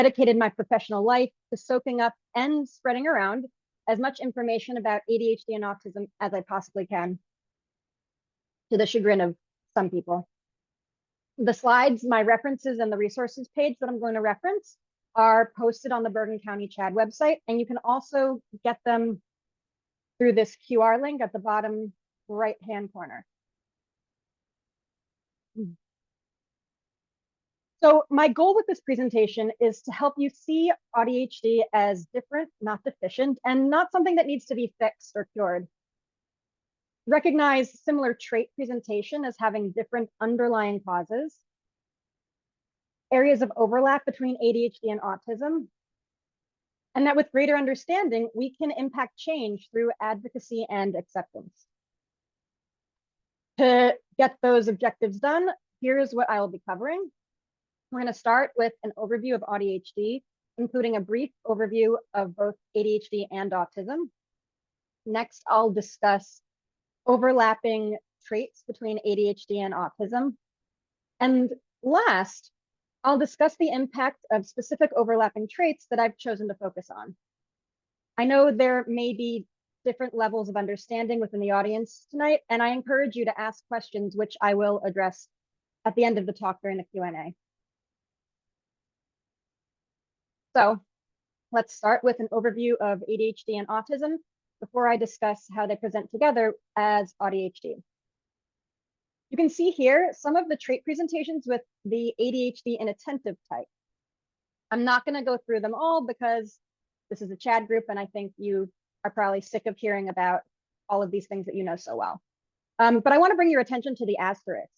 dedicated my professional life to soaking up and spreading around as much information about ADHD and autism as I possibly can, to the chagrin of some people. The slides, my references, and the resources page that I'm going to reference are posted on the Bergen County CHAD website, and you can also get them through this QR link at the bottom right-hand corner. So my goal with this presentation is to help you see AuDHD as different, not deficient, and not something that needs to be fixed or cured. Recognize similar trait presentation as having different underlying causes, areas of overlap between ADHD and autism, and that with greater understanding, we can impact change through advocacy and acceptance. To get those objectives done, here's what I will be covering. We're going to start with an overview of AuDHD, including a brief overview of both ADHD and autism. Next, I'll discuss overlapping traits between ADHD and autism. And last, I'll discuss the impact of specific overlapping traits that I've chosen to focus on. I know there may be different levels of understanding within the audience tonight, and I encourage you to ask questions, which I will address at the end of the talk during the Q&A. So let's start with an overview of ADHD and autism before I discuss how they present together as AuDHD. You can see here some of the trait presentations with the ADHD inattentive type. I'm not going to go through them all because this is a CHAD group, and I think you are probably sick of hearing about all of these things that you know so well. But I want to bring your attention to the asterisks.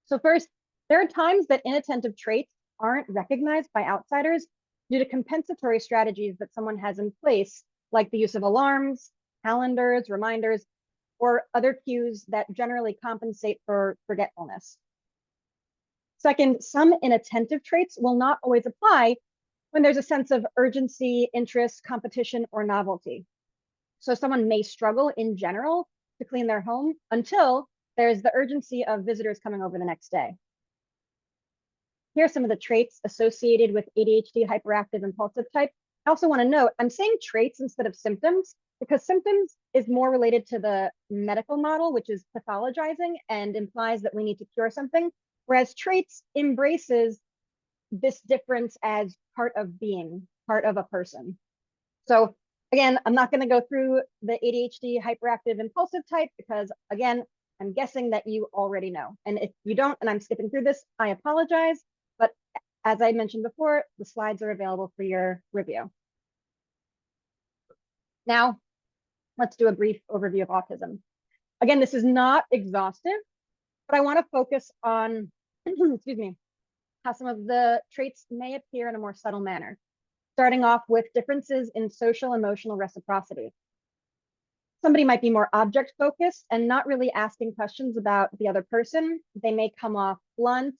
So first, there are times that inattentive traits aren't recognized by outsiders due to compensatory strategies that someone has in place, like the use of alarms, calendars, reminders, or other cues that generally compensate for forgetfulness. Second, some inattentive traits will not always apply when there's a sense of urgency, interest, competition, or novelty. So someone may struggle in general to clean their home until there's the urgency of visitors coming over the next day. Here are some of the traits associated with ADHD hyperactive impulsive type. I also want to note, I'm saying traits instead of symptoms because symptoms is more related to the medical model, which is pathologizing and implies that we need to cure something, whereas traits embraces this difference as part of being, part of a person. So again, I'm not going to go through the ADHD hyperactive impulsive type because again, I'm guessing that you already know. And if you don't, and I'm skipping through this, I apologize. But as I mentioned before, the slides are available for your review. Now, let's do a brief overview of autism. Again, this is not exhaustive, but I want to focus on, excuse me, how some of the traits may appear in a more subtle manner, starting off with differences in social emotional reciprocity. Somebody might be more object focused and not really asking questions about the other person. They may come off blunt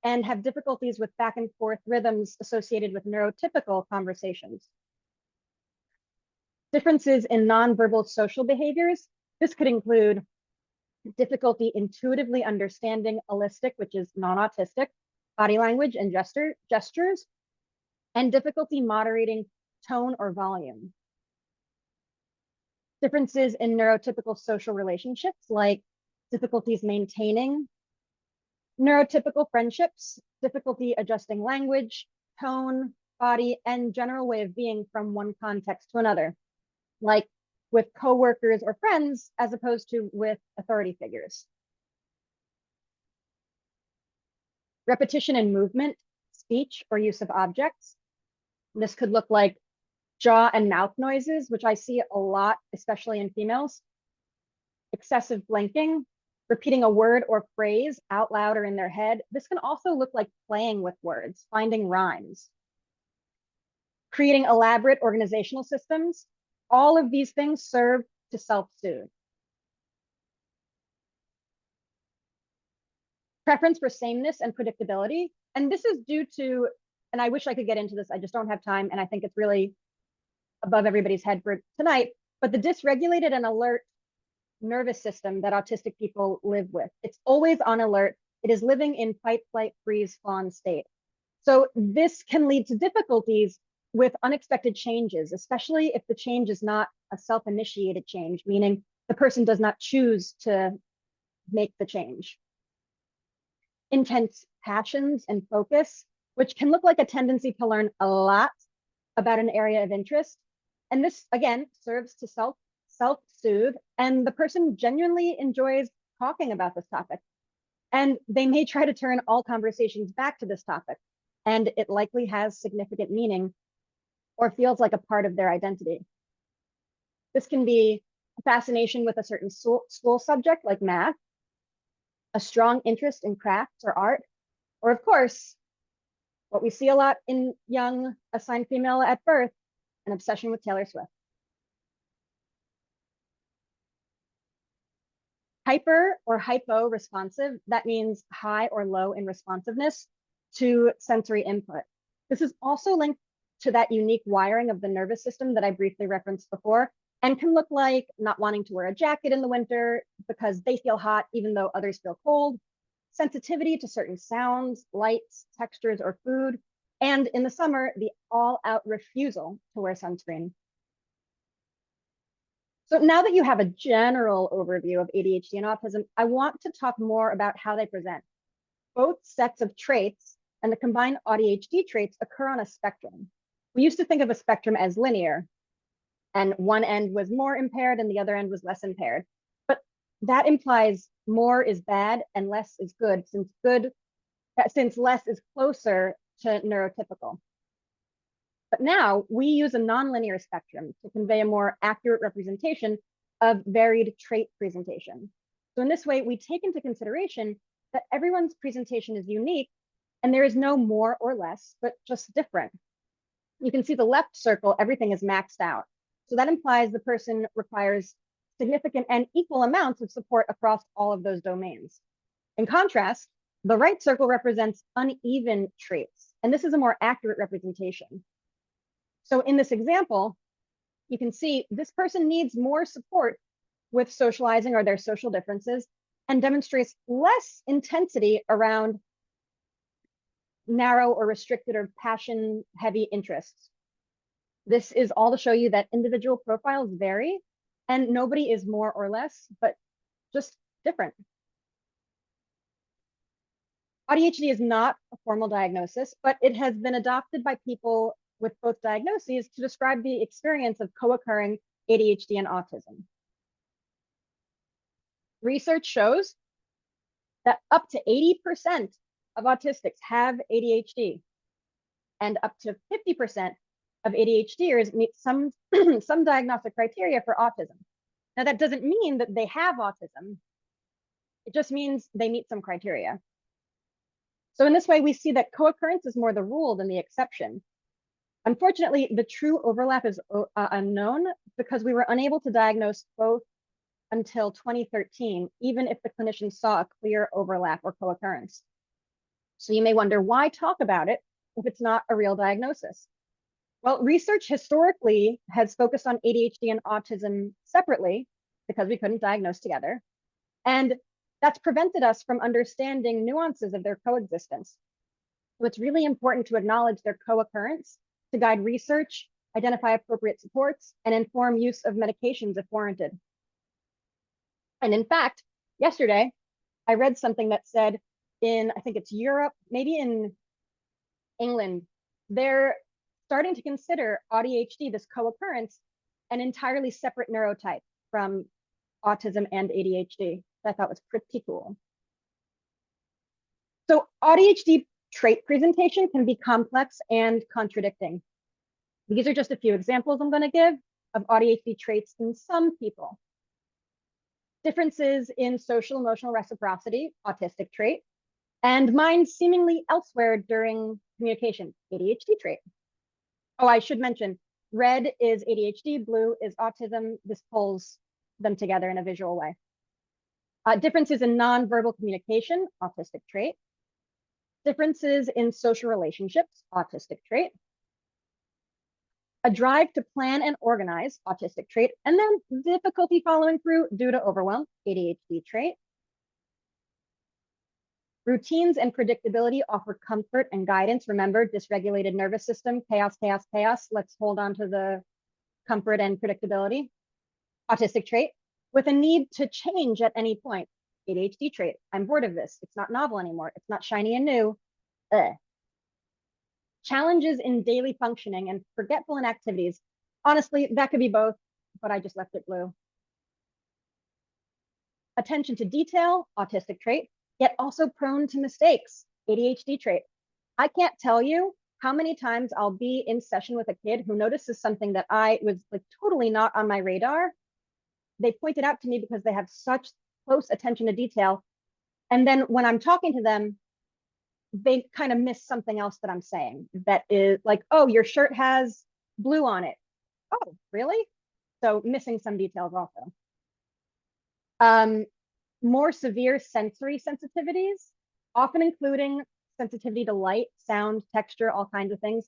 and have difficulties with back and forth rhythms associated with neurotypical conversations. Differences in nonverbal social behaviors. This could include difficulty intuitively understanding allistic, which is non-autistic, body language and gestures, and difficulty moderating tone or volume. Differences in neurotypical social relationships, like difficulties maintaining neurotypical friendships, difficulty adjusting language, tone, body, and general way of being from one context to another, like with coworkers or friends, as opposed to with authority figures. Repetition in movement, speech, or use of objects. This could look like jaw and mouth noises, which I see a lot, especially in females. Excessive blinking, repeating a word or phrase out loud or in their head. This can also look like playing with words, finding rhymes. Creating elaborate organizational systems. All of these things serve to self-soothe. Preference for sameness and predictability. And this is due to, and I wish I could get into this, I just don't have time, and I think it's really above everybody's head for tonight, but the dysregulated and alert nervous system that autistic people live with. It's always on alert. It is living in fight, flight, freeze, fawn state. So this can lead to difficulties with unexpected changes, especially if the change is not a self-initiated change, meaning the person does not choose to make the change. Intense passions and focus, which can look like a tendency to learn a lot about an area of interest. And this, again, serves to self-soothe, and the person genuinely enjoys talking about this topic. And they may try to turn all conversations back to this topic, and it likely has significant meaning or feels like a part of their identity. This can be a fascination with a certain school subject like math, a strong interest in crafts or art, or of course, what we see a lot in young assigned female at birth, an obsession with Taylor Swift. Hyper or hypo responsive, that means high or low in responsiveness to sensory input. This is also linked to that unique wiring of the nervous system that I briefly referenced before, and can look like not wanting to wear a jacket in the winter because they feel hot even though others feel cold, sensitivity to certain sounds, lights, textures, or food, and in the summer, the all-out refusal to wear sunscreen. So now that you have a general overview of ADHD and autism, I want to talk more about how they present. Both sets of traits and the combined AuDHD traits occur on a spectrum. We used to think of a spectrum as linear, and one end was more impaired and the other end was less impaired. But that implies more is bad and less is good, since less is closer to neurotypical. But now we use a nonlinear spectrum to convey a more accurate representation of varied trait presentation. So in this way, we take into consideration that everyone's presentation is unique and there is no more or less, but just different. You can see the left circle, everything is maxed out. So that implies the person requires significant and equal amounts of support across all of those domains. In contrast, the right circle represents uneven traits, and this is a more accurate representation. So in this example, you can see this person needs more support with socializing or their social differences and demonstrates less intensity around narrow or restricted or passion-heavy interests. This is all to show you that individual profiles vary and nobody is more or less, but just different. AuDHD is not a formal diagnosis, but it has been adopted by people with both diagnoses to describe the experience of co-occurring ADHD and autism. Research shows that up to 80% of autistics have ADHD, and up to 50% of ADHDers meet some diagnostic criteria for autism. Now, that doesn't mean that they have autism. It just means they meet some criteria. So in this way, we see that co-occurrence is more the rule than the exception. Unfortunately, the true overlap is unknown because we were unable to diagnose both until 2013, even if the clinician saw a clear overlap or co-occurrence. So you may wonder, why talk about it if it's not a real diagnosis? Well, research historically has focused on ADHD and autism separately because we couldn't diagnose together. And that's prevented us from understanding nuances of their coexistence. So it's really important to acknowledge their co-occurrence to guide research, identify appropriate supports, and inform use of medications if warranted. And in fact, yesterday, I read something that said in, I think it's Europe, maybe in England, they're starting to consider AuDHD, this co-occurrence, an entirely separate neurotype from autism and ADHD. I thought was pretty cool. So AuDHD trait presentation can be complex and contradicting. These are just a few examples I'm going to give of AuDHD traits in some people. Differences in social emotional reciprocity, autistic trait, and mind seemingly elsewhere during communication, ADHD trait. Oh, I should mention, red is ADHD, blue is autism. This pulls them together in a visual way. Differences in nonverbal communication, autistic trait. Differences in social relationships, autistic trait. A drive to plan and organize, autistic trait, and then difficulty following through due to overwhelm, ADHD trait. Routines and predictability offer comfort and guidance. Remember, dysregulated nervous system, chaos, chaos, chaos. Let's hold on to the comfort and predictability. Autistic trait, with a need to change at any point. ADHD trait, I'm bored of this. It's not novel anymore. It's not shiny and new. Ugh. Challenges in daily functioning and forgetful in activities. Honestly, that could be both, but I just left it blue. Attention to detail, autistic trait, yet also prone to mistakes, ADHD trait. I can't tell you how many times I'll be in session with a kid who notices something that I was like totally not on my radar. They point it out to me because they have such close attention to detail. And then when I'm talking to them, they kind of miss something else that I'm saying. That is like, oh, your shirt has blue on it. Oh, really? So missing some details also. More severe sensory sensitivities, often including sensitivity to light, sound, texture, all kinds of things.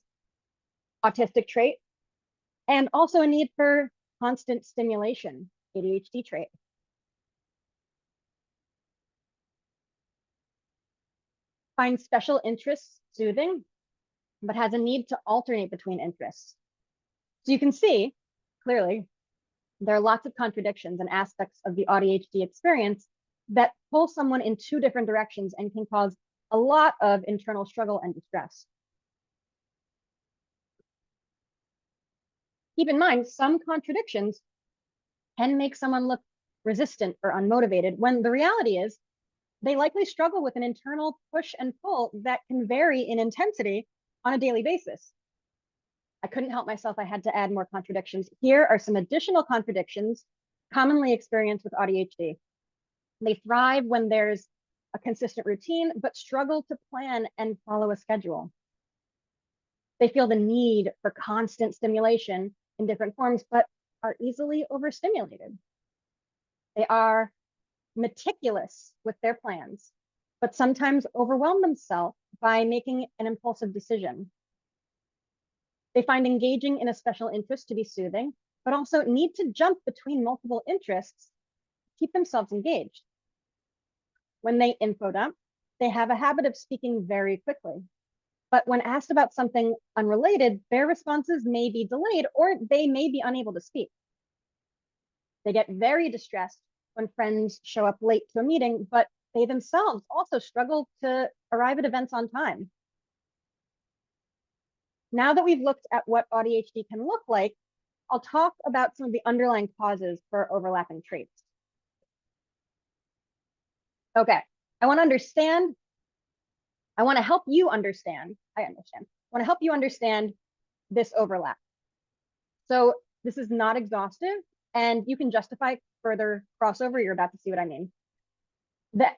Autistic trait, and also a need for constant stimulation, ADHD trait. Finds special interests soothing, but has a need to alternate between interests. So you can see, clearly, there are lots of contradictions and aspects of the AuDHD experience that pull someone in two different directions and can cause a lot of internal struggle and distress. Keep in mind, some contradictions can make someone look resistant or unmotivated, when the reality is they likely struggle with an internal push and pull that can vary in intensity on a daily basis. I couldn't help myself. I had to add more contradictions. Here are some additional contradictions commonly experienced with AuDHD. They thrive when there's a consistent routine, but struggle to plan and follow a schedule. They feel the need for constant stimulation in different forms, but are easily overstimulated. They are meticulous with their plans, but sometimes overwhelm themselves by making an impulsive decision. They find engaging in a special interest to be soothing, but also need to jump between multiple interests to keep themselves engaged. When they info dump, they have a habit of speaking very quickly. But when asked about something unrelated, their responses may be delayed or they may be unable to speak. They get very distressed when friends show up late to a meeting, but they themselves also struggle to arrive at events on time. Now that we've looked at what AuDHD can look like, I'll talk about some of the underlying causes for overlapping traits. Okay, I want to help you understand this overlap. So this is not exhaustive, and you can justify further crossover. You're about to see what I mean. The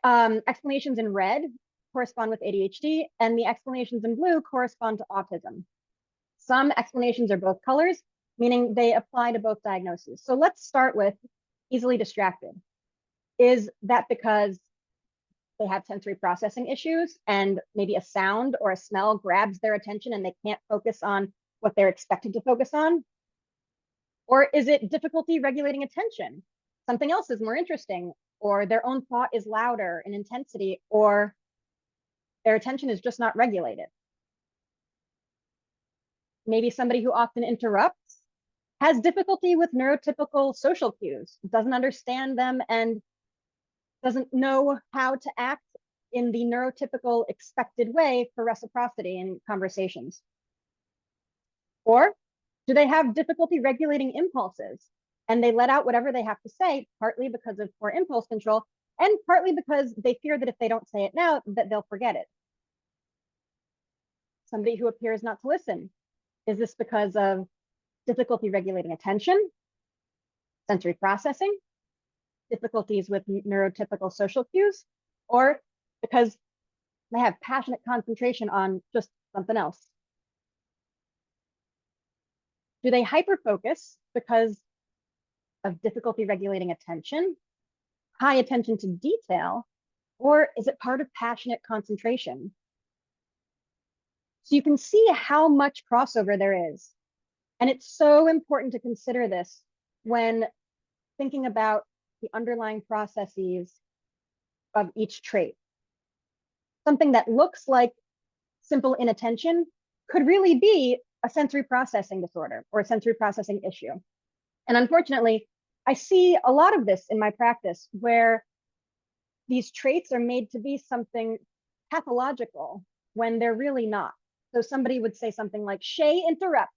explanations in red correspond with ADHD, and the explanations in blue correspond to autism. Some explanations are both colors, meaning they apply to both diagnoses. So let's start with easily distracted. Is that because they have sensory processing issues and maybe a sound or a smell grabs their attention and they can't focus on what they're expected to focus on? Or is it difficulty regulating attention? Something else is more interesting, or their own thought is louder in intensity, or their attention is just not regulated. Maybe somebody who often interrupts has difficulty with neurotypical social cues, doesn't understand them, and doesn't know how to act in the neurotypical expected way for reciprocity in conversations. Or do they have difficulty regulating impulses and they let out whatever they have to say, partly because of poor impulse control and partly because they fear that if they don't say it now, that they'll forget it? Somebody who appears not to listen. Is this because of difficulty regulating attention, sensory processing, difficulties with neurotypical social cues, or because they have passionate concentration on just something else? Do they hyperfocus because of difficulty regulating attention, high attention to detail, or is it part of passionate concentration? So you can see how much crossover there is. And it's so important to consider this when thinking about the underlying processes of each trait. something that looks like simple inattention could really be a sensory processing disorder or a sensory processing issue. And unfortunately, I see a lot of this in my practice where these traits are made to be something pathological when they're really not. So somebody would say something like, Shay interrupts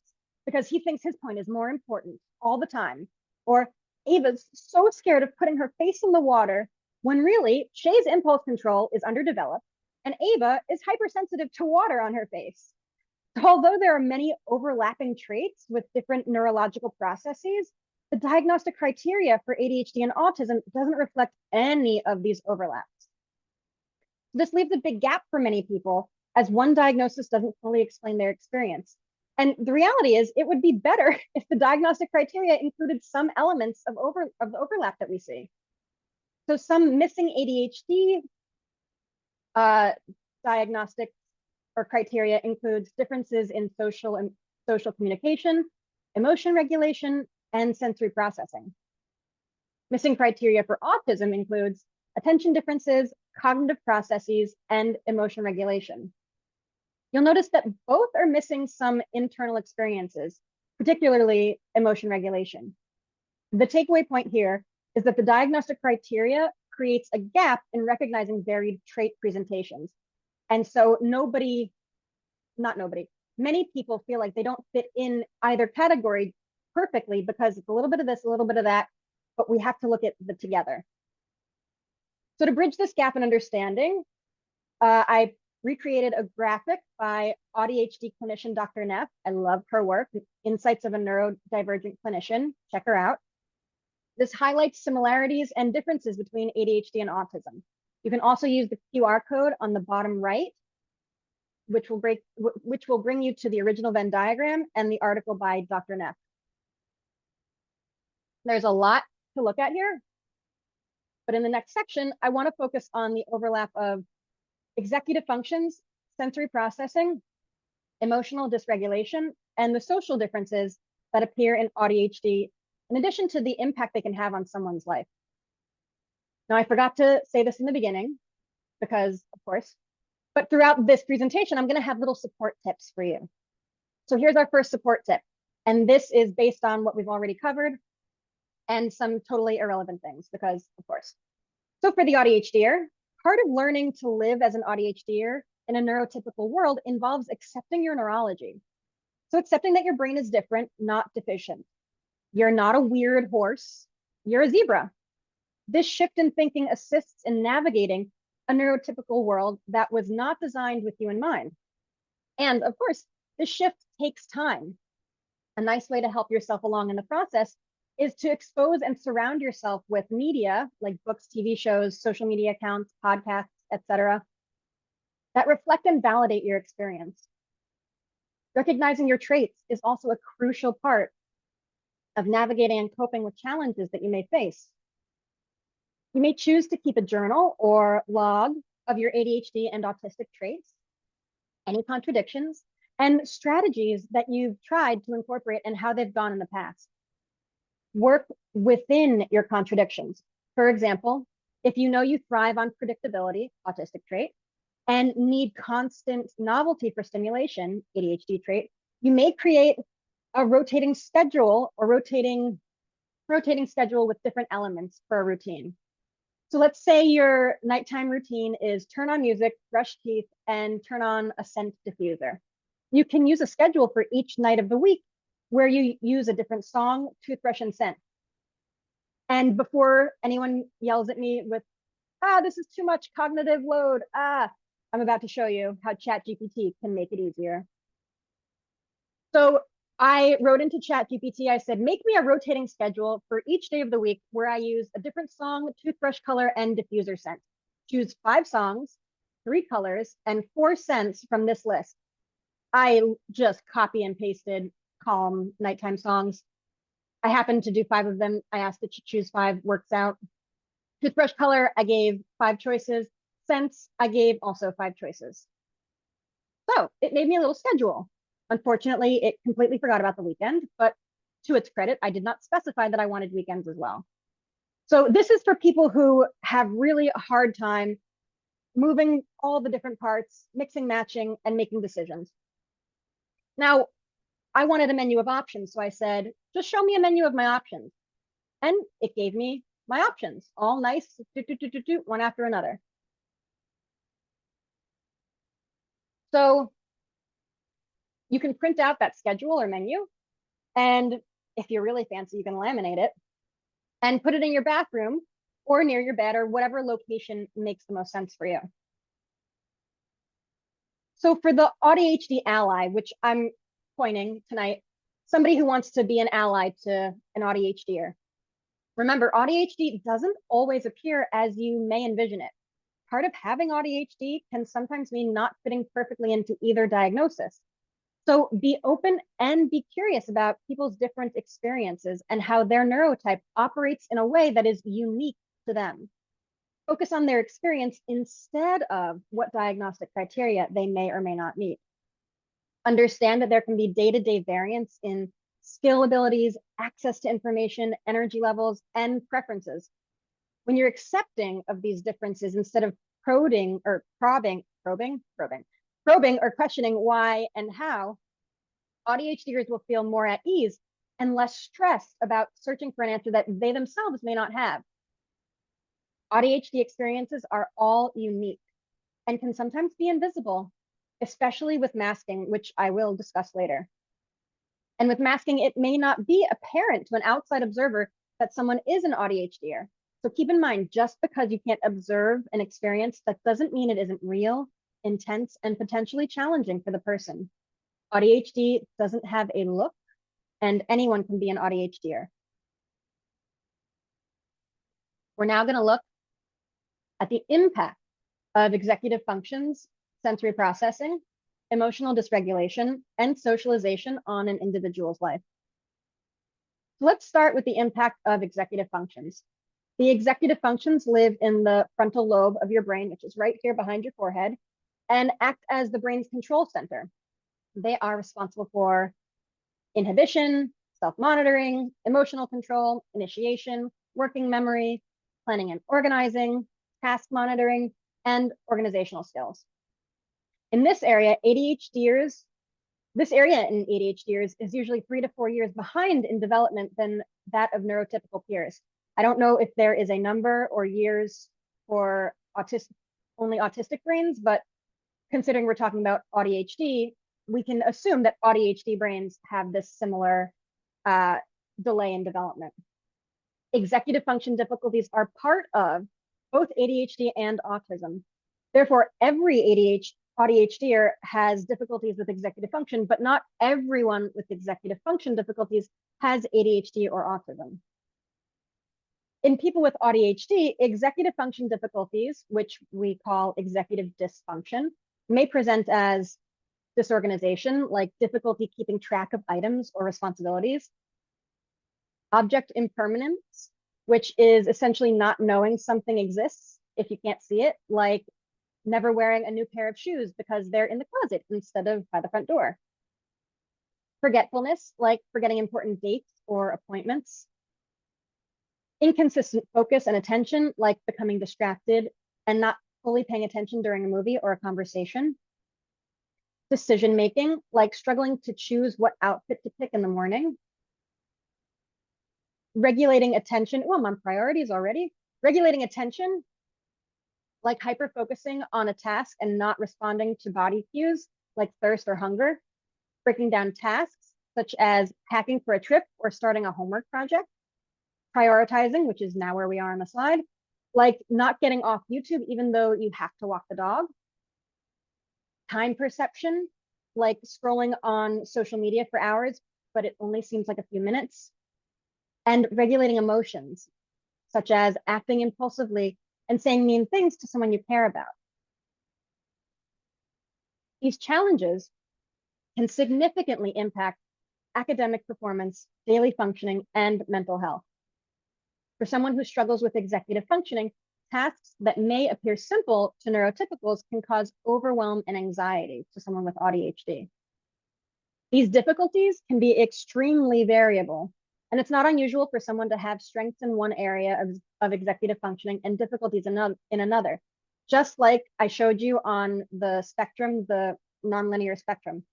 because he thinks his point is more important all the time. Or Ava's so scared of putting her face in the water when really Shay's impulse control is underdeveloped and Ava is hypersensitive to water on her face. So although there are many overlapping traits with different neurological processes, the diagnostic criteria for ADHD and autism doesn't reflect any of these overlaps. This leaves a big gap for many people, as one diagnosis doesn't fully explain their experience. And the reality is, it would be better if the diagnostic criteria included some elements of the overlap that we see. So some missing ADHD diagnostic or criteria includes differences in social communication, emotion regulation, and sensory processing. Missing criteria for autism includes attention differences, cognitive processes, and emotion regulation. You'll notice that both are missing some internal experiences, particularly emotion regulation. The takeaway point here is that the diagnostic criteria creates a gap in recognizing varied trait presentations. And so many people feel like they don't fit in either category perfectly because it's a little bit of this, a little bit of that, but we have to look at the together. So to bridge this gap in understanding, I recreated a graphic by AuDHD clinician Dr. Neff. I love her work, Insights of a Neurodivergent Clinician. Check her out. This highlights similarities and differences between ADHD and autism. You can also use the QR code on the bottom right, which will bring you to the original Venn diagram and the article by Dr. Neff. There's a lot to look at here, but in the next section, I want to focus on the overlap of executive functions, sensory processing, emotional dysregulation, and the social differences that appear in AuDHD, in addition to the impact they can have on someone's life. Now, I forgot to say this in the beginning, because of course, but throughout this presentation, I'm going to have little support tips for you. So here's our first support tip. And this is based on what we've already covered and some totally irrelevant things, because of course. So for the ADHDer, part of learning to live as an ADHDer in a neurotypical world involves accepting your neurology. So accepting that your brain is different, not deficient. You're not a weird horse, you're a zebra. This shift in thinking assists in navigating a neurotypical world that was not designed with you in mind. And of course, this shift takes time. A nice way to help yourself along in the process is to expose and surround yourself with media like books, TV shows, social media accounts, podcasts, etc., that reflect and validate your experience. Recognizing your traits is also a crucial part of navigating and coping with challenges that you may face. You may choose to keep a journal or log of your ADHD and autistic traits, any contradictions, and strategies that you've tried to incorporate and how they've gone in the past. Work within your contradictions. For example, if you know you thrive on predictability, autistic trait, and need constant novelty for stimulation, ADHD trait, you may create a rotating schedule or rotating schedule with different elements for a routine. So let's say your nighttime routine is turn on music, brush teeth, and turn on a scent diffuser. You can use a schedule for each night of the week where you use a different song, toothbrush, and scent. And before anyone yells at me with, this is too much cognitive load, I'm about to show you how ChatGPT can make it easier. So I wrote into ChatGPT, I said, make me a rotating schedule for each day of the week where I use a different song, toothbrush color, and diffuser scent. Choose 5 songs, 3 colors, and 4 scents from this list. I just copy and pasted calm nighttime songs. I happened to do 5 of them. I asked it to choose 5, works out. Toothbrush color, I gave 5 choices. Scents, I gave also 5 choices. So it made me a little schedule. Unfortunately, it completely forgot about the weekend, but to its credit, I did not specify that I wanted weekends as well. So this is for people who have really a hard time moving all the different parts, mixing, matching, and making decisions. Now, I wanted a menu of options, so I said, just show me a menu of my options. And it gave me my options, all nice, one after another. So you can print out that schedule or menu, and if you're really fancy, you can laminate it and put it in your bathroom or near your bed or whatever location makes the most sense for you. So for the AuDHD ally, which I'm coining tonight, somebody who wants to be an ally to an ADHDer. Remember, ADHD doesn't always appear as you may envision it. Part of having ADHD can sometimes mean not fitting perfectly into either diagnosis. So be open and be curious about people's different experiences and how their neurotype operates in a way that is unique to them. Focus on their experience instead of what diagnostic criteria they may or may not meet. Understand that there can be day-to-day variance in skill abilities, access to information, energy levels, and preferences. When you're accepting of these differences instead of probing or questioning why and how, ADHDers will feel more at ease and less stressed about searching for an answer that they themselves may not have. ADHD experiences are all unique and can sometimes be invisible, especially with masking, which I will discuss later. And with masking, it may not be apparent to an outside observer that someone is an ADHDer. So keep in mind, just because you can't observe an experience, that doesn't mean it isn't real, intense, and potentially challenging for the person. ADHD doesn't have a look, and anyone can be an ADHDer. We're now going to look at the impact of executive functions, sensory processing, emotional dysregulation, and socialization on an individual's life. So let's start with the impact of executive functions. The executive functions live in the frontal lobe of your brain, which is right here behind your forehead, and act as the brain's control center. They are responsible for inhibition, self-monitoring, emotional control, initiation, working memory, planning and organizing, task monitoring, and organizational skills. In this area, ADHDers is usually 3 to 4 years behind in development than that of neurotypical peers. I don't know if there is a number or years for only autistic brains, but considering we're talking about ADHD, we can assume that ADHD brains have this similar delay in development. Executive function difficulties are part of both ADHD and autism. Therefore, every ADHDer has difficulties with executive function, but not everyone with executive function difficulties has ADHD or autism. In people with ADHD, executive function difficulties, which we call executive dysfunction, may present as disorganization, like difficulty keeping track of items or responsibilities. Object impermanence, which is essentially not knowing something exists if you can't see it, like never wearing a new pair of shoes because they're in the closet instead of by the front door. Forgetfulness, like forgetting important dates or appointments. Inconsistent focus and attention, like becoming distracted and not fully paying attention during a movie or a conversation. Decision-making, like struggling to choose what outfit to pick in the morning. Regulating attention, I'm on priorities already. Regulating attention, like hyper-focusing on a task and not responding to body cues, like thirst or hunger. Breaking down tasks, such as packing for a trip or starting a homework project. Prioritizing, which is now where we are on the slide, like not getting off YouTube even though you have to walk the dog. Time perception, like scrolling on social media for hours, but it only seems like a few minutes. And regulating emotions, such as acting impulsively and saying mean things to someone you care about. These challenges can significantly impact academic performance, daily functioning, and mental health. For someone who struggles with executive functioning, tasks that may appear simple to neurotypicals can cause overwhelm and anxiety to someone with ADHD. These difficulties can be extremely variable, and it's not unusual for someone to have strengths in one area of executive functioning and difficulties in another, just like I showed you on the spectrum, the nonlinear spectrum.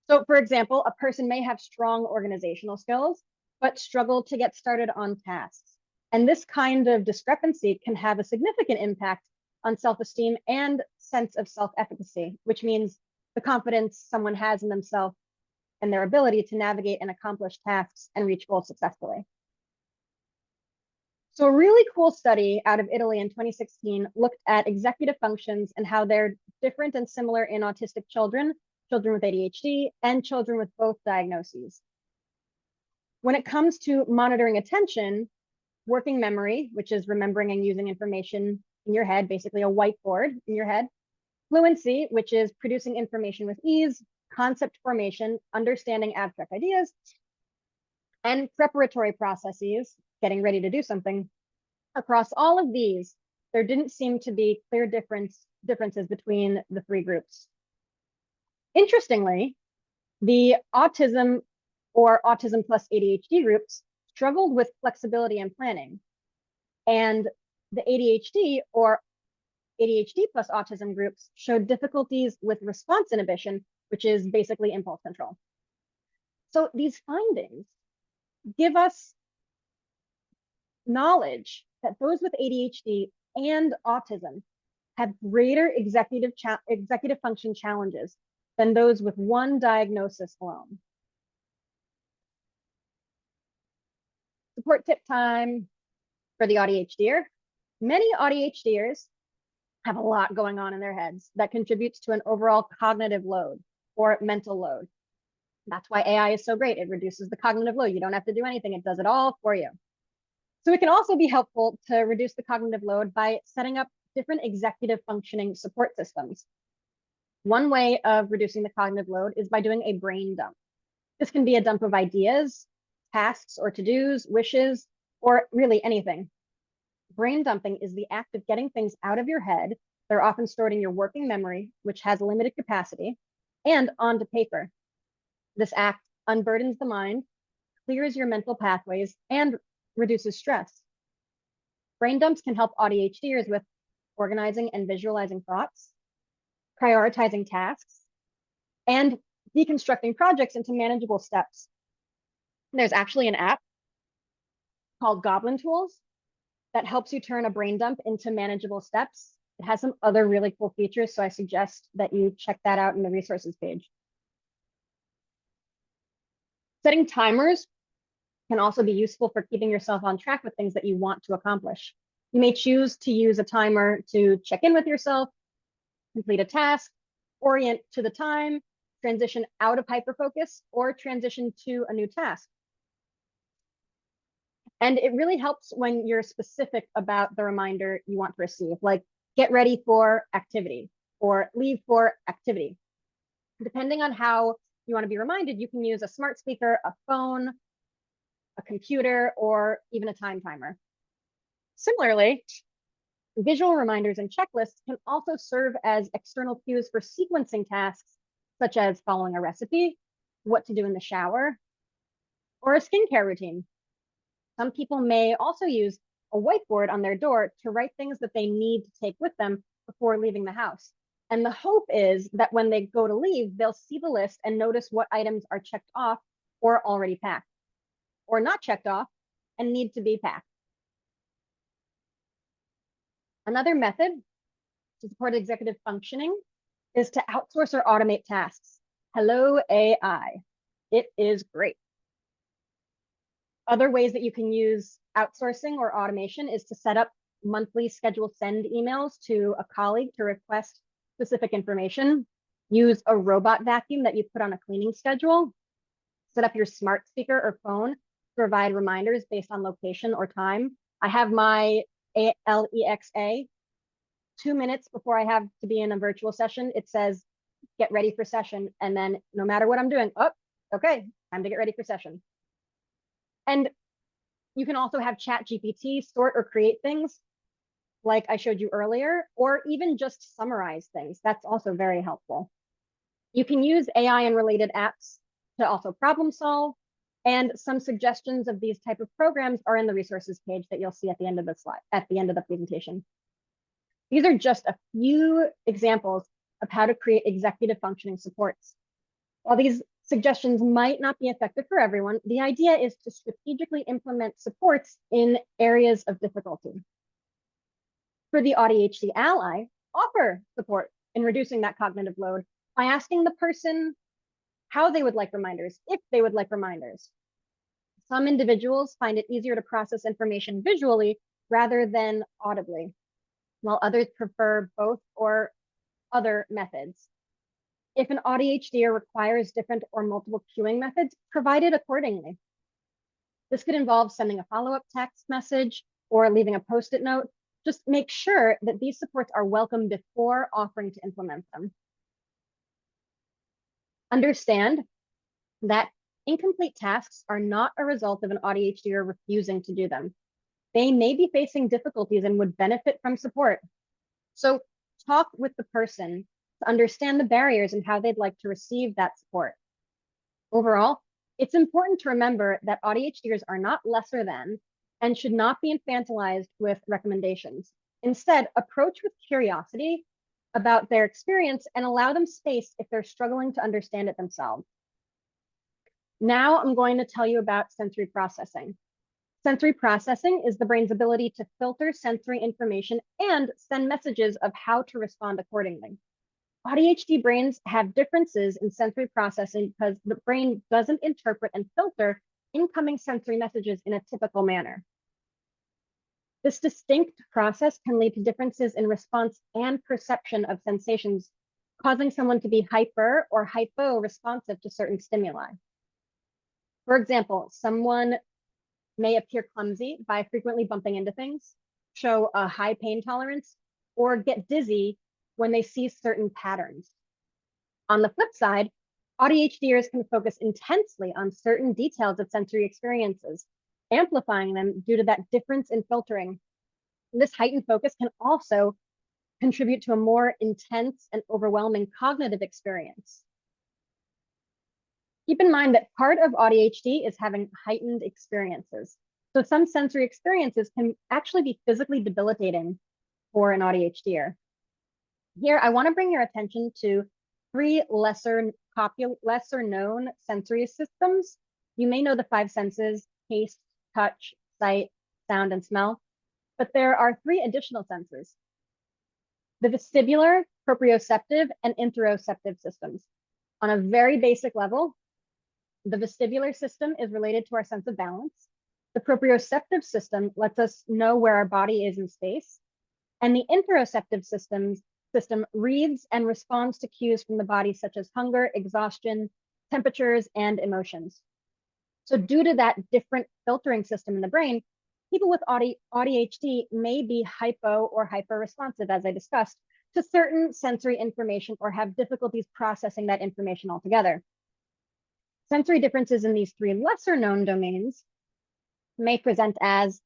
So for example, a person may have strong organizational skills, but struggle to get started on tasks. And this kind of discrepancy can have a significant impact on self-esteem and sense of self-efficacy, which means the confidence someone has in themselves and their ability to navigate and accomplish tasks and reach goals successfully. So a really cool study out of Italy in 2016 looked at executive functions and how they're different and similar in autistic children, children with ADHD, and children with both diagnoses. When it comes to monitoring attention, working memory, which is remembering and using information in your head, basically a whiteboard in your head, fluency, which is producing information with ease, concept formation, understanding abstract ideas, and preparatory processes, getting ready to do something. Across all of these, there didn't seem to be clear differences between the three groups. Interestingly, the autism or autism plus ADHD groups struggled with flexibility and planning. And the ADHD or ADHD plus autism groups showed difficulties with response inhibition, which is basically impulse control. So these findings give us knowledge that those with ADHD and autism have greater executive function challenges than those with one diagnosis alone. Support tip time for the AuDHDer. Many AuDHDers have a lot going on in their heads that contributes to an overall cognitive load or mental load. That's why AI is so great. It reduces the cognitive load. You don't have to do anything. It does it all for you. So it can also be helpful to reduce the cognitive load by setting up different executive functioning support systems. One way of reducing the cognitive load is by doing a brain dump. This can be a dump of ideas, tasks or to-dos, wishes, or really anything. Brain dumping is the act of getting things out of your head. They're often stored in your working memory, which has limited capacity, and onto paper. This act unburdens the mind, clears your mental pathways, and reduces stress. Brain dumps can help ADHDers with organizing and visualizing thoughts, prioritizing tasks, and deconstructing projects into manageable steps. There's actually an app called Goblin Tools that helps you turn a brain dump into manageable steps. It has some other really cool features, so I suggest that you check that out in the resources page. Setting timers can also be useful for keeping yourself on track with things that you want to accomplish. You may choose to use a timer to check in with yourself, complete a task, orient to the time, transition out of hyperfocus, or transition to a new task. And it really helps when you're specific about the reminder you want to receive, like get ready for activity or leave for activity. Depending on how you want to be reminded, you can use a smart speaker, a phone, a computer, or even a time timer. Similarly, visual reminders and checklists can also serve as external cues for sequencing tasks, such as following a recipe, what to do in the shower, or a skincare routine. Some people may also use a whiteboard on their door to write things that they need to take with them before leaving the house. And the hope is that when they go to leave, they'll see the list and notice what items are checked off or already packed, or not checked off and need to be packed. Another method to support executive functioning is to outsource or automate tasks. Hello, AI. It is great. Other ways that you can use outsourcing or automation is to set up monthly scheduled send emails to a colleague to request specific information. Use a robot vacuum that you put on a cleaning schedule. Set up your smart speaker or phone to provide reminders based on location or time. I have my Alexa 2 minutes before I have to be in a virtual session. It says, get ready for session. And then no matter what I'm doing, oh, okay, time to get ready for session. And you can also have ChatGPT sort or create things like I showed you earlier, or even just summarize things. That's also very helpful. You can use AI and related apps to also problem solve, and some suggestions of these type of programs are in the resources page that you'll see at the end of the slide, at the end of the presentation. These are just a few examples of how to create executive functioning supports. While these suggestions might not be effective for everyone, the idea is to strategically implement supports in areas of difficulty. For the AuDHD ally, offer support in reducing that cognitive load by asking the person how they would like reminders, if they would like reminders. Some individuals find it easier to process information visually rather than audibly, while others prefer both or other methods. If an ADHDer requires different or multiple cueing methods, provide it accordingly. This could involve sending a follow-up text message or leaving a post-it note. Just make sure that these supports are welcome before offering to implement them. Understand that incomplete tasks are not a result of an ADHDer refusing to do them. They may be facing difficulties and would benefit from support. So talk with the person to understand the barriers and how they'd like to receive that support. Overall, it's important to remember that ADHDers are not lesser than and should not be infantilized with recommendations. Instead, approach with curiosity about their experience and allow them space if they're struggling to understand it themselves. Now I'm going to tell you about sensory processing. Sensory processing is the brain's ability to filter sensory information and send messages of how to respond accordingly. ADHD brains have differences in sensory processing because the brain doesn't interpret and filter incoming sensory messages in a typical manner. This distinct process can lead to differences in response and perception of sensations, causing someone to be hyper or hypo responsive to certain stimuli. For example, someone may appear clumsy by frequently bumping into things, show a high pain tolerance, or get dizzy when they see certain patterns. On the flip side, ADHDers can focus intensely on certain details of sensory experiences, amplifying them due to that difference in filtering. This heightened focus can also contribute to a more intense and overwhelming cognitive experience. Keep in mind that part of ADHD is having heightened experiences. So some sensory experiences can actually be physically debilitating for an ADHDer. Here, I want to bring your attention to 3 lesser known sensory systems. You may know the 5 senses: taste, touch, sight, sound, and smell. But there are 3 additional senses: the vestibular, proprioceptive, and interoceptive systems. On a very basic level, the vestibular system is related to our sense of balance. The proprioceptive system lets us know where our body is in space. And the interoceptive system reads and responds to cues from the body, such as hunger, exhaustion, temperatures, and emotions. So due to that different filtering system in the brain, people with ADHD may be hypo or hyper-responsive, as I discussed, to certain sensory information or have difficulties processing that information altogether. Sensory differences in these 3 lesser known domains may present as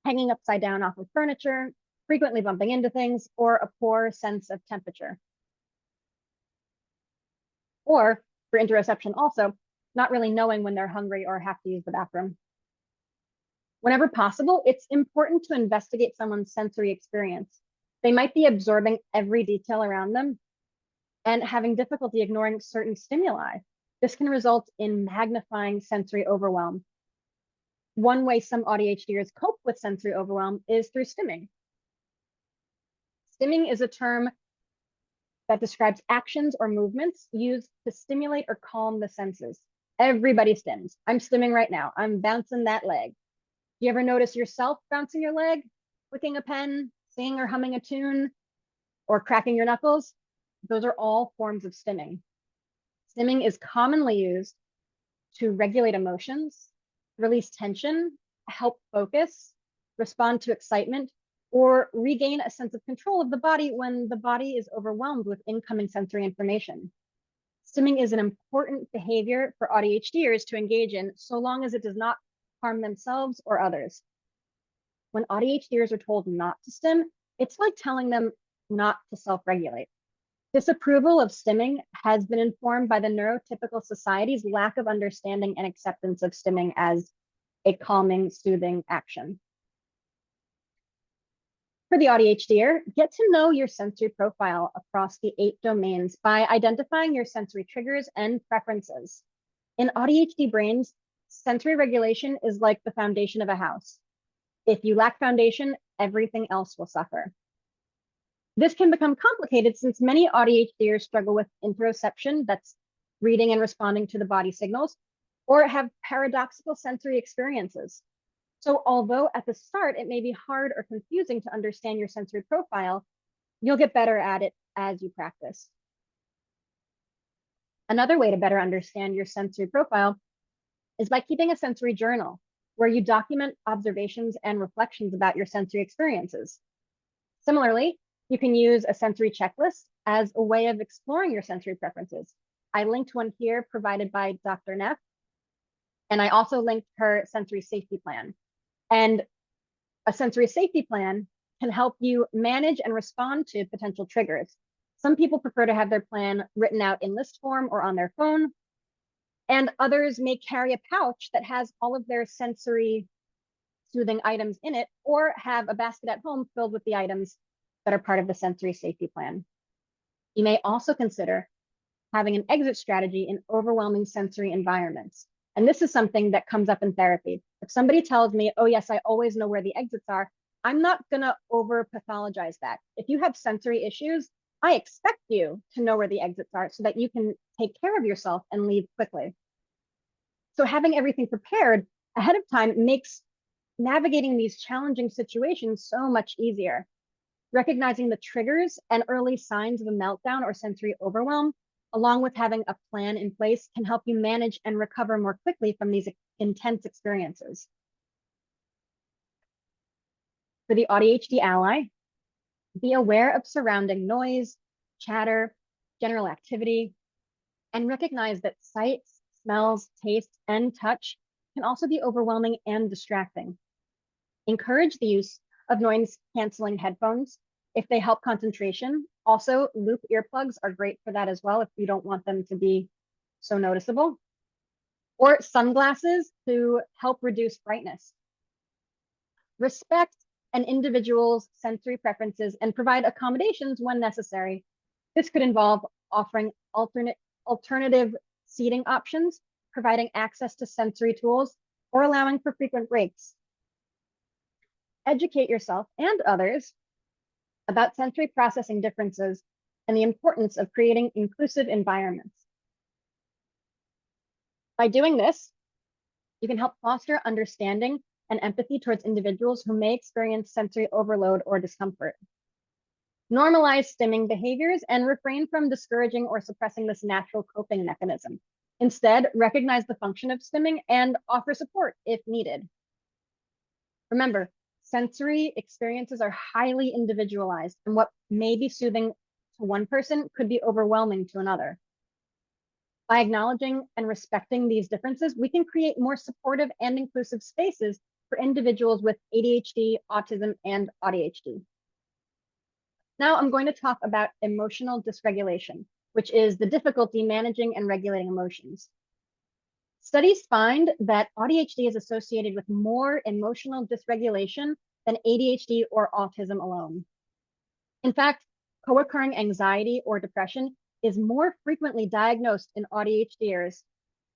hanging upside down off of furniture, frequently bumping into things, or a poor sense of temperature. Or for interoception also, not really knowing when they're hungry or have to use the bathroom. Whenever possible, it's important to investigate someone's sensory experience. They might be absorbing every detail around them and having difficulty ignoring certain stimuli. This can result in magnifying sensory overwhelm. One way some ADHDers cope with sensory overwhelm is through stimming. Stimming is a term that describes actions or movements used to stimulate or calm the senses. Everybody stims. I'm stimming right now. I'm bouncing that leg. Do you ever notice yourself bouncing your leg, clicking a pen, singing or humming a tune, or cracking your knuckles? Those are all forms of stimming. Stimming is commonly used to regulate emotions, release tension, help focus, respond to excitement, or regain a sense of control of the body when the body is overwhelmed with incoming sensory information. Stimming is an important behavior for ADHDers to engage in, so long as it does not harm themselves or others. When ADHDers are told not to stim, it's like telling them not to self-regulate. Disapproval of stimming has been informed by the Neurotypical Society's lack of understanding and acceptance of stimming as a calming, soothing action. For the ADHDer, get to know your sensory profile across the 8 domains by identifying your sensory triggers and preferences. In ADHD brains, sensory regulation is like the foundation of a house. If you lack foundation, everything else will suffer. This can become complicated since many ADHDers struggle with interoception, that's reading and responding to the body signals, or have paradoxical sensory experiences. So although at the start it may be hard or confusing to understand your sensory profile, you'll get better at it as you practice. Another way to better understand your sensory profile is by keeping a sensory journal where you document observations and reflections about your sensory experiences. Similarly, you can use a sensory checklist as a way of exploring your sensory preferences. I linked one here provided by Dr. Neff, and I also linked her sensory safety plan. And a sensory safety plan can help you manage and respond to potential triggers. Some people prefer to have their plan written out in list form or on their phone, and others may carry a pouch that has all of their sensory soothing items in it, or have a basket at home filled with the items that are part of the sensory safety plan. You may also consider having an exit strategy in overwhelming sensory environments. And this is something that comes up in therapy. If somebody tells me, oh yes, I always know where the exits are, I'm not gonna over pathologize that. If you have sensory issues, I expect you to know where the exits are so that you can take care of yourself and leave quickly. So having everything prepared ahead of time makes navigating these challenging situations so much easier. Recognizing the triggers and early signs of a meltdown or sensory overwhelm, along with having a plan in place, can help you manage and recover more quickly from these intense experiences. For the AuDHD ally, be aware of surrounding noise, chatter, general activity, and recognize that sights, smells, tastes, and touch can also be overwhelming and distracting. Encourage the use of noise-canceling headphones if they help concentration. Also, loop earplugs are great for that as well if you don't want them to be so noticeable. Or sunglasses to help reduce brightness. Respect an individual's sensory preferences and provide accommodations when necessary. This could involve offering alternative seating options, providing access to sensory tools, or allowing for frequent breaks. Educate yourself and others about sensory processing differences and the importance of creating inclusive environments. By doing this, you can help foster understanding and empathy towards individuals who may experience sensory overload or discomfort. Normalize stimming behaviors and refrain from discouraging or suppressing this natural coping mechanism. Instead, recognize the function of stimming and offer support if needed. Remember, sensory experiences are highly individualized, and what may be soothing to one person could be overwhelming to another. By acknowledging and respecting these differences, we can create more supportive and inclusive spaces for individuals with ADHD, autism, and AuDHD. Now I'm going to talk about emotional dysregulation, which is the difficulty managing and regulating emotions. Studies find that AuDHD is associated with more emotional dysregulation than ADHD or autism alone. In fact, co-occurring anxiety or depression is more frequently diagnosed in AuDHDers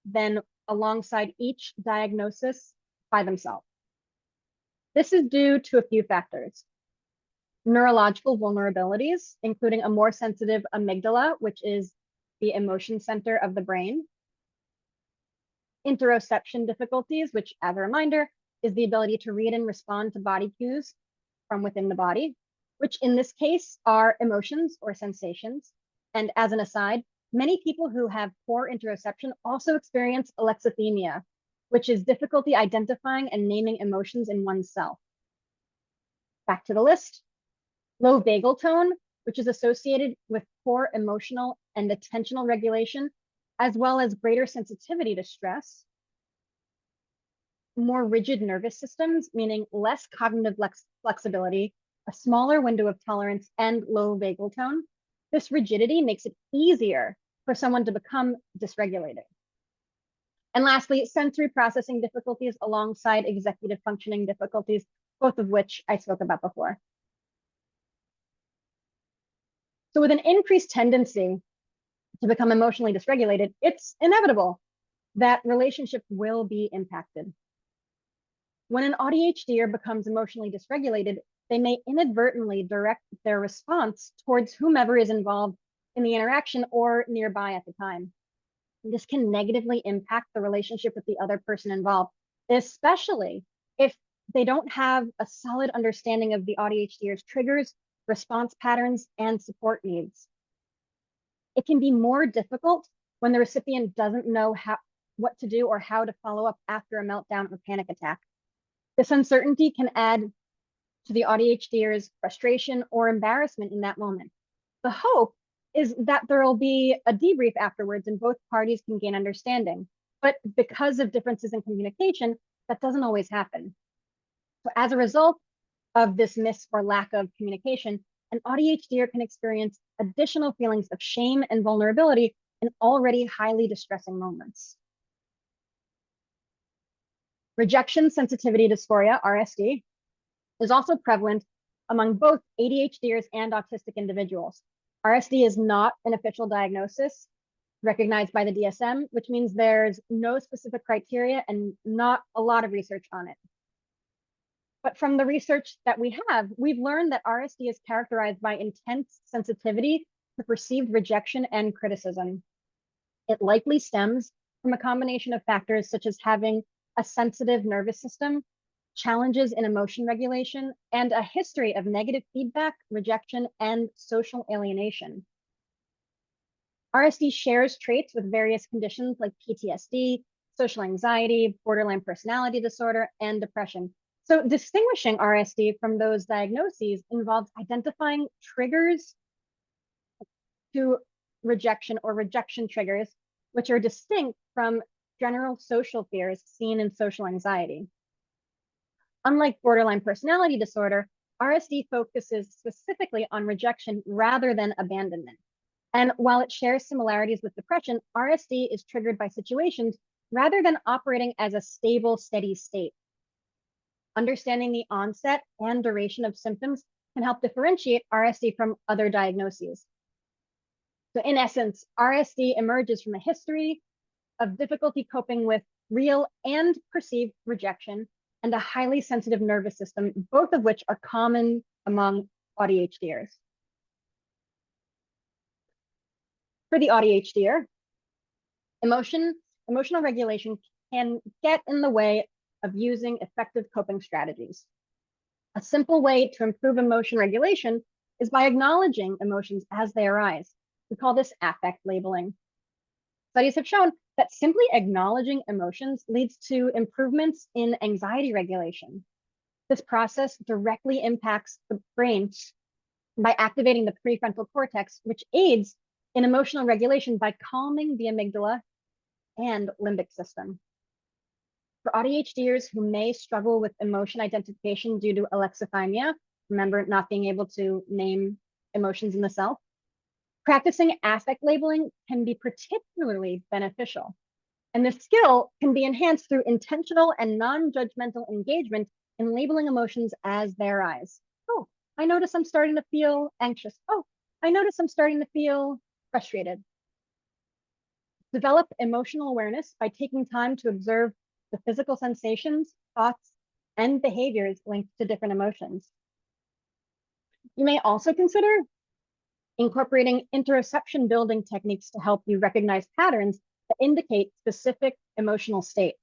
than alongside each diagnosis by themselves. This is due to a few factors. Neurological vulnerabilities, including a more sensitive amygdala, which is the emotion center of the brain. Interoception difficulties, which, as a reminder, is the ability to read and respond to body cues from within the body, which in this case are emotions or sensations. And as an aside, many people who have poor interoception also experience alexithymia, which is difficulty identifying and naming emotions in oneself. Back to the list. Low vagal tone, which is associated with poor emotional and attentional regulation, as well as greater sensitivity to stress. More rigid nervous systems, meaning less cognitive flexibility, a smaller window of tolerance, and low vagal tone. This rigidity makes it easier for someone to become dysregulated. And lastly, sensory processing difficulties alongside executive functioning difficulties, both of which I spoke about before. So with an increased tendency to become emotionally dysregulated, it's inevitable that relationships will be impacted. When an ADHDer becomes emotionally dysregulated, they may inadvertently direct their response towards whomever is involved in the interaction or nearby at the time. This can negatively impact the relationship with the other person involved, especially if they don't have a solid understanding of the ADHDer's triggers, response patterns, and support needs. It can be more difficult when the recipient doesn't know what to do or how to follow up after a meltdown or panic attack. This uncertainty can add to the ADHDer's frustration or embarrassment in that moment. The hope is that there will be a debrief afterwards and both parties can gain understanding. But because of differences in communication, that doesn't always happen. So as a result of this miss or lack of communication, an ADHDer can experience additional feelings of shame and vulnerability in already highly distressing moments. Rejection sensitivity dysphoria, RSD, is also prevalent among both ADHDers and autistic individuals. RSD is not an official diagnosis recognized by the DSM, which means there's no specific criteria and not a lot of research on it. But from the research that we have, we've learned that RSD is characterized by intense sensitivity to perceived rejection and criticism. It likely stems from a combination of factors such as having a sensitive nervous system, challenges in emotion regulation, and a history of negative feedback, rejection, and social alienation. RSD shares traits with various conditions like PTSD, social anxiety, borderline personality disorder, and depression. So distinguishing RSD from those diagnoses involves identifying triggers to rejection or rejection triggers, which are distinct from general social fears seen in social anxiety. Unlike borderline personality disorder, RSD focuses specifically on rejection rather than abandonment. And while it shares similarities with depression, RSD is triggered by situations rather than operating as a stable, steady state. Understanding the onset and duration of symptoms can help differentiate RSD from other diagnoses. So in essence, RSD emerges from a history of difficulty coping with real and perceived rejection and a highly sensitive nervous system, both of which are common among ADHDers. For the ADHDer, emotional regulation can get in the way of using effective coping strategies. A simple way to improve emotion regulation is by acknowledging emotions as they arise. We call this affect labeling. Studies have shown that simply acknowledging emotions leads to improvements in anxiety regulation. This process directly impacts the brain by activating the prefrontal cortex, which aids in emotional regulation by calming the amygdala and limbic system. For ADHDers who may struggle with emotion identification due to alexithymia, remember not being able to name emotions in the self, practicing affect labeling can be particularly beneficial. And this skill can be enhanced through intentional and non-judgmental engagement in labeling emotions as they arise. Oh, I notice I'm starting to feel anxious. Oh, I notice I'm starting to feel frustrated. Develop emotional awareness by taking time to observe the physical sensations, thoughts, and behaviors linked to different emotions. You may also consider incorporating interoception building techniques to help you recognize patterns that indicate specific emotional states.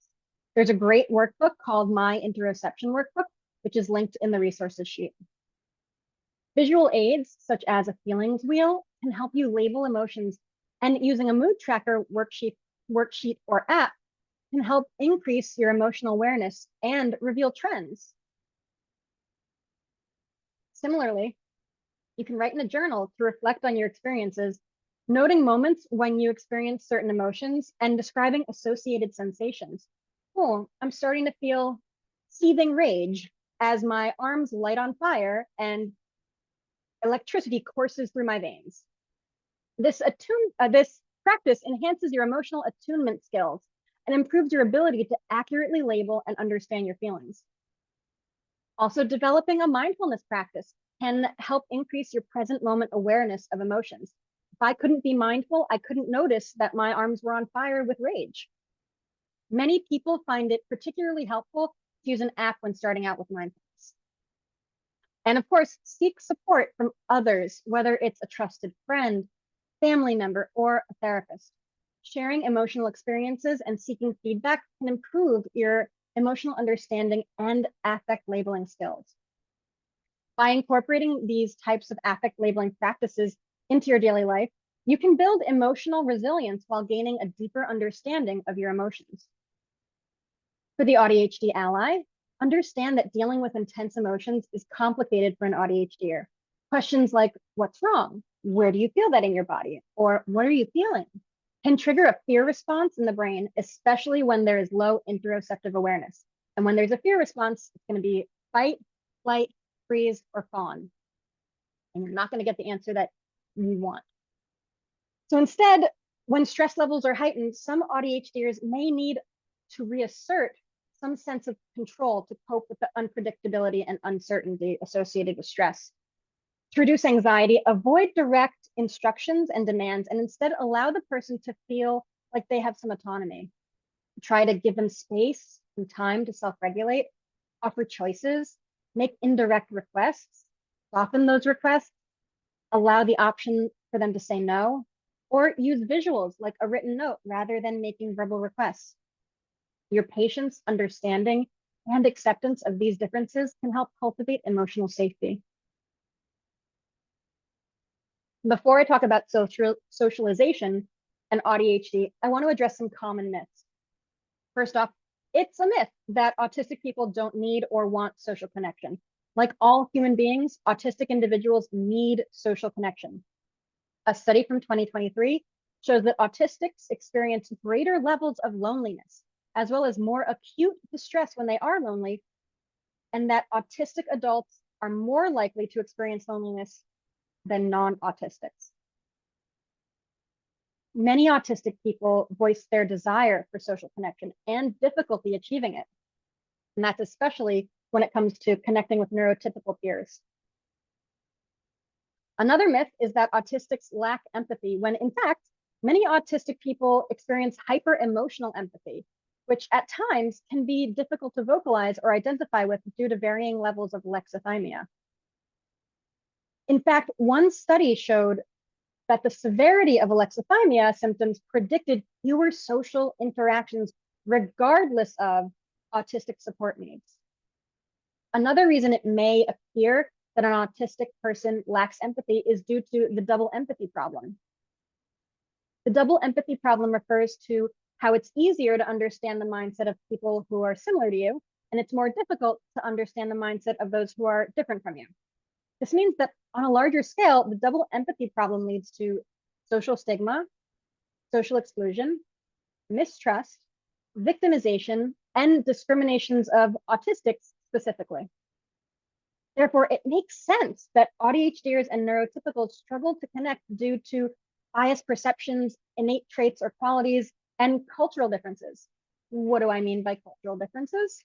There's a great workbook called My Interoception Workbook, which is linked in the resources sheet. Visual aids, such as a feelings wheel, can help you label emotions, and using a mood tracker worksheet or app can help increase your emotional awareness and reveal trends. Similarly, you can write in a journal to reflect on your experiences, noting moments when you experience certain emotions and describing associated sensations. Oh, I'm starting to feel seething rage as my arms light on fire and electricity courses through my veins. This practice enhances your emotional attunement skills and improves your ability to accurately label and understand your feelings. Also, developing a mindfulness practice can help increase your present moment awareness of emotions. If I couldn't be mindful, I couldn't notice that my arms were on fire with rage. Many people find it particularly helpful to use an app when starting out with mindfulness. And of course, seek support from others, whether it's a trusted friend, family member, or a therapist. Sharing emotional experiences and seeking feedback can improve your emotional understanding and affect labeling skills. By incorporating these types of affect labeling practices into your daily life, you can build emotional resilience while gaining a deeper understanding of your emotions. For the AuDHD ally, understand that dealing with intense emotions is complicated for an ADHDer. Questions like, what's wrong? Where do you feel that in your body? Or what are you feeling? Can trigger a fear response in the brain, especially when there is low interoceptive awareness. And when there's a fear response, it's going to be fight, flight, freeze, or fawn. And you're not going to get the answer that you want. So instead, when stress levels are heightened, some ADHDers may need to reassert some sense of control to cope with the unpredictability and uncertainty associated with stress. To reduce anxiety, avoid direct instructions and demands, and instead allow the person to feel like they have some autonomy. Try to give them space and time to self-regulate, offer choices, make indirect requests, soften those requests, allow the option for them to say no, or use visuals like a written note rather than making verbal requests. Your patience, understanding, and acceptance of these differences can help cultivate emotional safety. Before I talk about socialization and AuDHD, I want to address some common myths. First off, it's a myth that autistic people don't need or want social connection. Like all human beings, autistic individuals need social connection. A study from 2023 shows that autistics experience greater levels of loneliness, as well as more acute distress when they are lonely, and that autistic adults are more likely to experience loneliness than non-autistics. Many autistic people voice their desire for social connection and difficulty achieving it. And that's especially when it comes to connecting with neurotypical peers. Another myth is that autistics lack empathy, when in fact, many autistic people experience hyper-emotional empathy, which at times can be difficult to vocalize or identify with due to varying levels of alexithymia. In fact, one study showed that the severity of alexithymia symptoms predicted fewer social interactions regardless of autistic support needs. Another reason it may appear that an autistic person lacks empathy is due to the double empathy problem. The double empathy problem refers to how it's easier to understand the mindset of people who are similar to you, and it's more difficult to understand the mindset of those who are different from you. This means that on a larger scale, the double empathy problem leads to social stigma, social exclusion, mistrust, victimization, and discriminations of autistics specifically. Therefore, it makes sense that ADHDers and neurotypicals struggle to connect due to biased perceptions, innate traits or qualities, and cultural differences. What do I mean by cultural differences?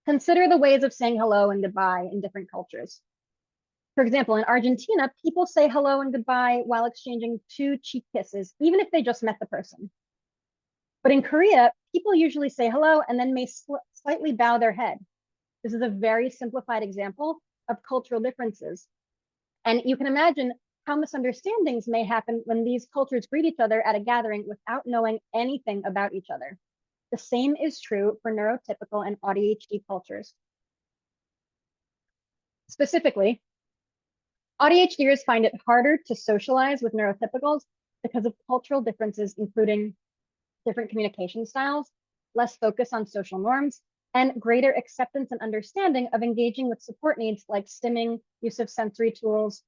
Consider the ways of saying hello and goodbye in different cultures. For example, in Argentina, people say hello and goodbye while exchanging 2 cheek kisses, even if they just met the person. But in Korea, people usually say hello and then may slightly bow their head. This is a very simplified example of cultural differences. And you can imagine how misunderstandings may happen when these cultures greet each other at a gathering without knowing anything about each other. The same is true for neurotypical and ADHD cultures. Specifically, ADHDers find it harder to socialize with neurotypicals because of cultural differences, including different communication styles, less focus on social norms, and greater acceptance and understanding of engaging with support needs like stimming, use of sensory tools,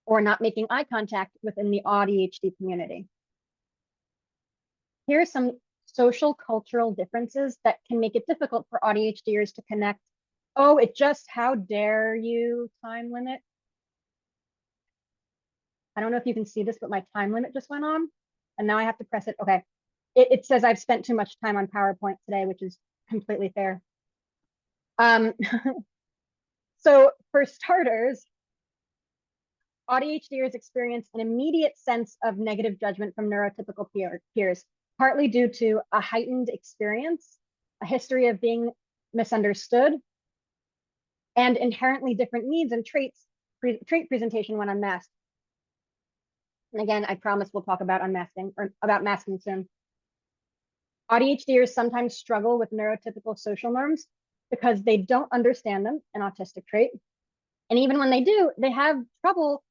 or not making eye contact within the AuDHD community. Here are some social cultural differences that can make it difficult for ADHDers to connect. Oh, it just, how dare you time limit? I don't know if you can see this, but my time limit just went on and now I have to press it. Okay. It says I've spent too much time on PowerPoint today, which is completely fair. So for starters, AuDHDers experience an immediate sense of negative judgment from neurotypical peers, partly due to a heightened experience, a history of being misunderstood, and inherently different needs and trait presentation when unmasked. And again, I promise we'll talk about unmasking or about masking soon. AuDHDers sometimes struggle with neurotypical social norms because they don't understand them, an autistic trait. And even when they do, they have trouble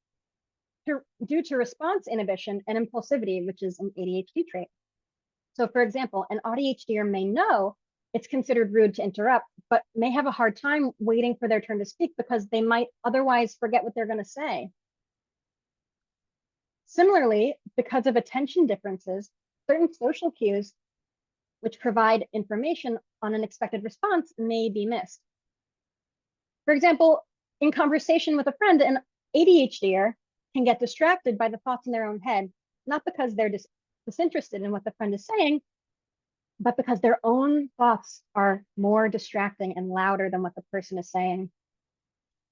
due to response inhibition and impulsivity, which is an ADHD trait. So for example, an AuDHDer may know it's considered rude to interrupt, but may have a hard time waiting for their turn to speak because they might otherwise forget what they're going to say. Similarly, because of attention differences, certain social cues which provide information on an expected response may be missed. For example, in conversation with a friend, an ADHDer can get distracted by the thoughts in their own head, not because they're disinterested in what the friend is saying, but because their own thoughts are more distracting and louder than what the person is saying.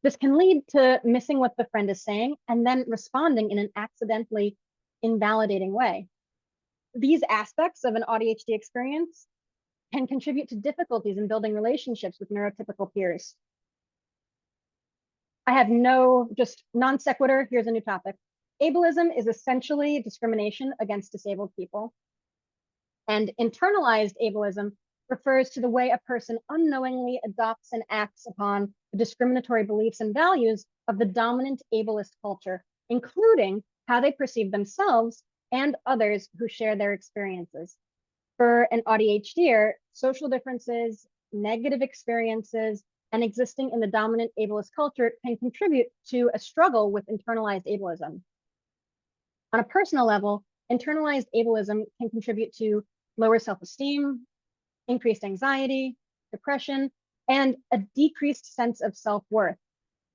This can lead to missing what the friend is saying and then responding in an accidentally invalidating way. These aspects of an AuDHD experience can contribute to difficulties in building relationships with neurotypical peers. I have just non sequitur, here's a new topic. Ableism is essentially discrimination against disabled people. And internalized ableism refers to the way a person unknowingly adopts and acts upon the discriminatory beliefs and values of the dominant ableist culture, including how they perceive themselves and others who share their experiences. For an AuDHDer, social differences, negative experiences, and existing in the dominant ableist culture can contribute to a struggle with internalized ableism. On a personal level, internalized ableism can contribute to lower self-esteem, increased anxiety, depression, and a decreased sense of self-worth.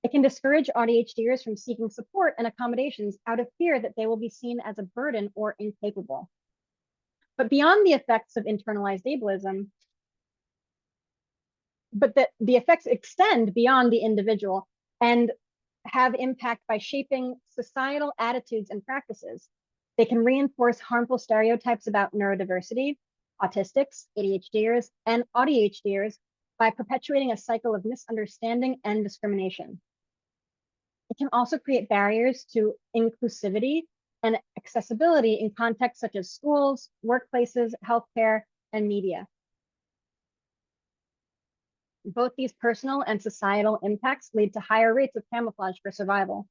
It can discourage AuDHDers from seeking support and accommodations out of fear that they will be seen as a burden or incapable. But beyond the effects of internalized ableism, the effects extend beyond the individual and have impact by shaping societal attitudes and practices. They can reinforce harmful stereotypes about neurodiversity, autistics, ADHDers, and AuDHDers by perpetuating a cycle of misunderstanding and discrimination. It can also create barriers to inclusivity and accessibility in contexts such as schools, workplaces, healthcare, and media. Both these personal and societal impacts lead to higher rates of camouflage for survival.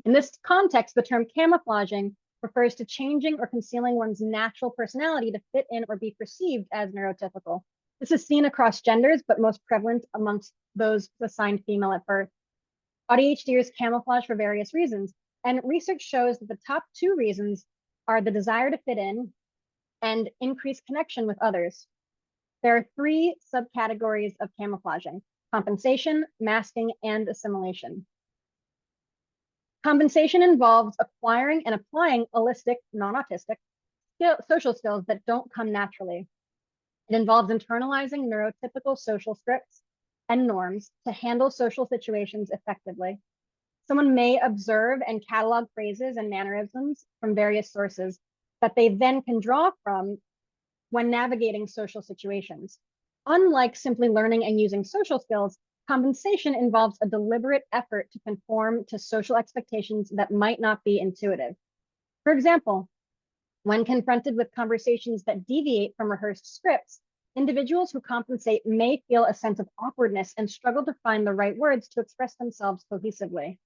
In this context, the term camouflaging refers to changing or concealing one's natural personality to fit in or be perceived as neurotypical. This is seen across genders, but most prevalent amongst those assigned female at birth. AuDHDers camouflage for various reasons, and research shows that the top two reasons are the desire to fit in and increased connection with others. There are three subcategories of camouflaging: compensation, masking, and assimilation. Compensation involves acquiring and applying holistic, non-autistic social skills that don't come naturally. It involves internalizing neurotypical social scripts and norms to handle social situations effectively. Someone may observe and catalog phrases and mannerisms from various sources that they then can draw from when navigating social situations. Unlike simply learning and using social skills, compensation involves a deliberate effort to conform to social expectations that might not be intuitive. For example, when confronted with conversations that deviate from rehearsed scripts, individuals who compensate may feel a sense of awkwardness and struggle to find the right words to express themselves cohesively.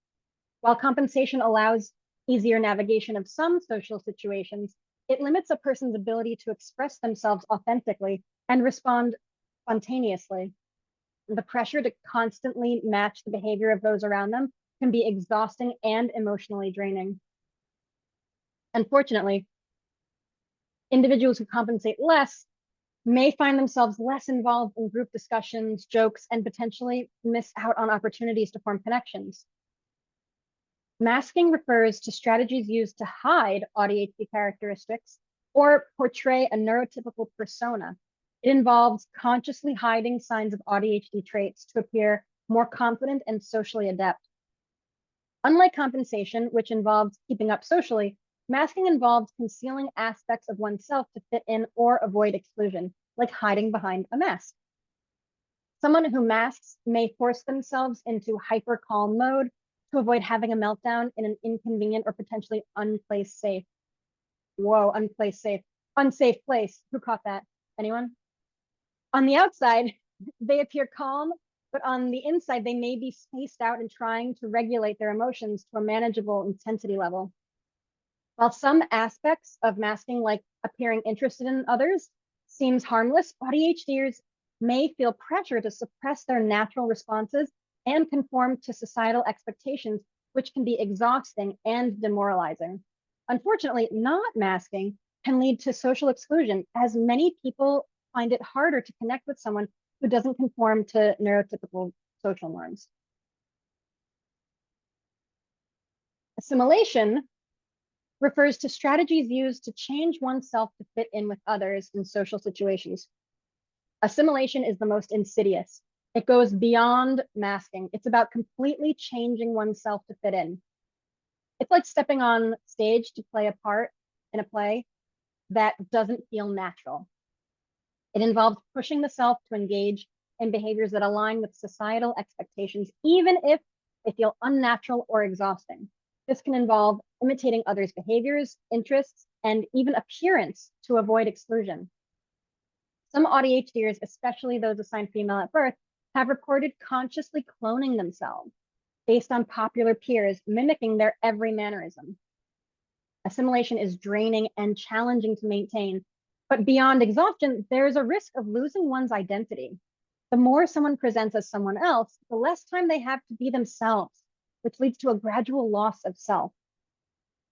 While compensation allows easier navigation of some social situations, it limits a person's ability to express themselves authentically and respond spontaneously. The pressure to constantly match the behavior of those around them can be exhausting and emotionally draining. Unfortunately, individuals who compensate less may find themselves less involved in group discussions, jokes, and potentially miss out on opportunities to form connections. Masking refers to strategies used to hide AuDHD characteristics or portray a neurotypical persona. It involves consciously hiding signs of AuDHD traits to appear more confident, and socially adept. Unlike compensation, which involves keeping up socially, masking involves concealing aspects of oneself to fit in or avoid exclusion, like hiding behind a mask. Someone who masks may force themselves into hyper calm mode to avoid having a meltdown in an inconvenient or potentially unsafe place. Who caught that? Anyone? On the outside, they appear calm, but on the inside, they may be spaced out and trying to regulate their emotions to a manageable intensity level. While some aspects of masking, like appearing interested in others, seems harmless, ADHDers may feel pressure to suppress their natural responses and conform to societal expectations, which can be exhausting and demoralizing. Unfortunately, not masking can lead to social exclusion, as many people find it harder to connect with someone who doesn't conform to neurotypical social norms. Assimilation refers to strategies used to change oneself to fit in with others in social situations. Assimilation is the most insidious. It goes beyond masking. It's about completely changing oneself to fit in. It's like stepping on stage to play a part in a play that doesn't feel natural. It involves pushing the self to engage in behaviors that align with societal expectations, even if they feel unnatural or exhausting. This can involve imitating others' behaviors, interests, and even appearance to avoid exclusion. Some AuDHDers, especially those assigned female at birth, have reported consciously cloning themselves based on popular peers, mimicking their every mannerism. Assimilation is draining and challenging to maintain, but beyond exhaustion, there's a risk of losing one's identity. The more someone presents as someone else, the less time they have to be themselves, which leads to a gradual loss of self.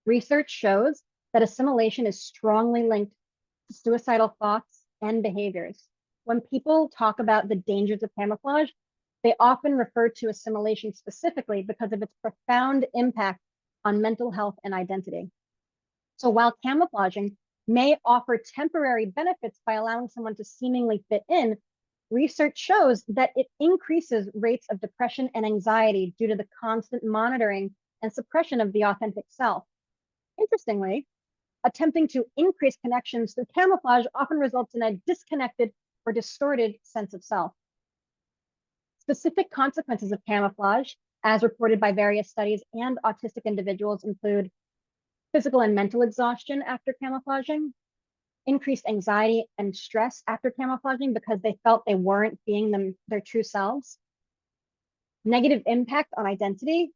Research shows that assimilation is strongly linked to suicidal thoughts and behaviors. When people talk about the dangers of camouflage, they often refer to assimilation specifically because of its profound impact on mental health and identity. So while camouflaging may offer temporary benefits by allowing someone to seemingly fit in, research shows that it increases rates of depression and anxiety due to the constant monitoring and suppression of the authentic self. Interestingly, attempting to increase connections through camouflage often results in a disconnected or distorted sense of self. Specific consequences of camouflage, as reported by various studies and autistic individuals, include physical and mental exhaustion after camouflaging, increased anxiety and stress after camouflaging because they felt they weren't being their true selves, negative impact on identity,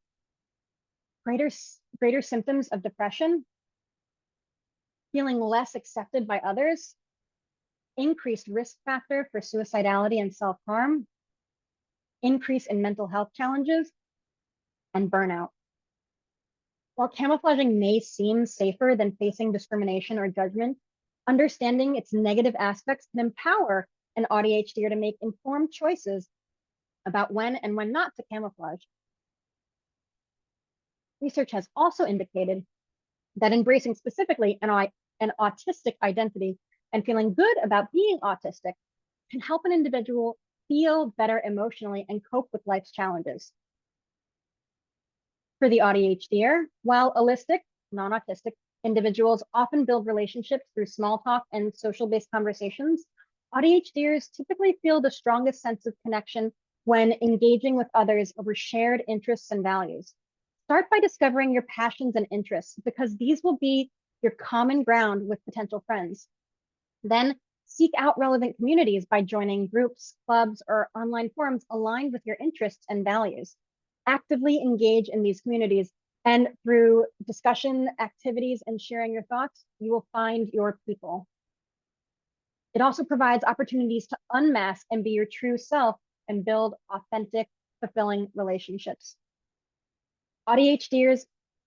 greater symptoms of depression, feeling less accepted by others, increased risk factor for suicidality and self-harm, increase in mental health challenges, and burnout. While camouflaging may seem safer than facing discrimination or judgment, understanding its negative aspects can empower an ADHDer to make informed choices about when and when not to camouflage. Research has also indicated that embracing specifically an autistic identity and feeling good about being autistic can help an individual feel better emotionally and cope with life's challenges. For the ADHDer, while allistic, non-autistic individuals often build relationships through small talk and social-based conversations, ADHDers typically feel the strongest sense of connection when engaging with others over shared interests and values. Start by discovering your passions and interests, because these will be your common ground with potential friends. Then seek out relevant communities by joining groups, clubs, or online forums aligned with your interests and values. Actively engage in these communities, and through discussion, activities, and sharing your thoughts, you will find your people. It also provides opportunities to unmask and be your true self and build authentic, fulfilling relationships. ADHDers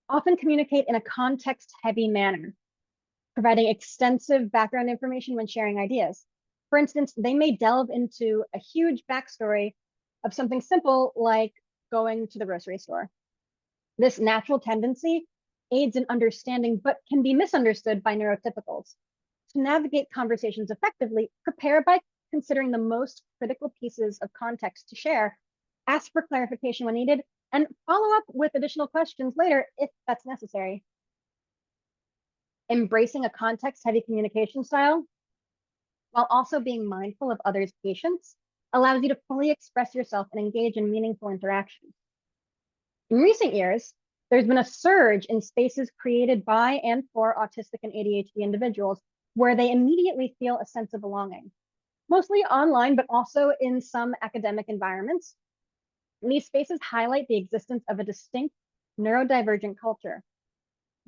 often communicate in a context-heavy manner, providing extensive background information when sharing ideas. For instance, they may delve into a huge backstory of something simple like going to the grocery store. This natural tendency aids in understanding, but can be misunderstood by neurotypicals. To navigate conversations effectively, prepare by considering the most critical pieces of context to share ask for clarification when needed, and follow up with additional questions later if that's necessary. Embracing a context-heavy communication style, while also being mindful of others' patience, allows you to fully express yourself and engage in meaningful interactions. In recent years, there's been a surge in spaces created by and for autistic and ADHD individuals where they immediately feel a sense of belonging, mostly online, but also in some academic environments. And these spaces highlight the existence of a distinct neurodivergent culture.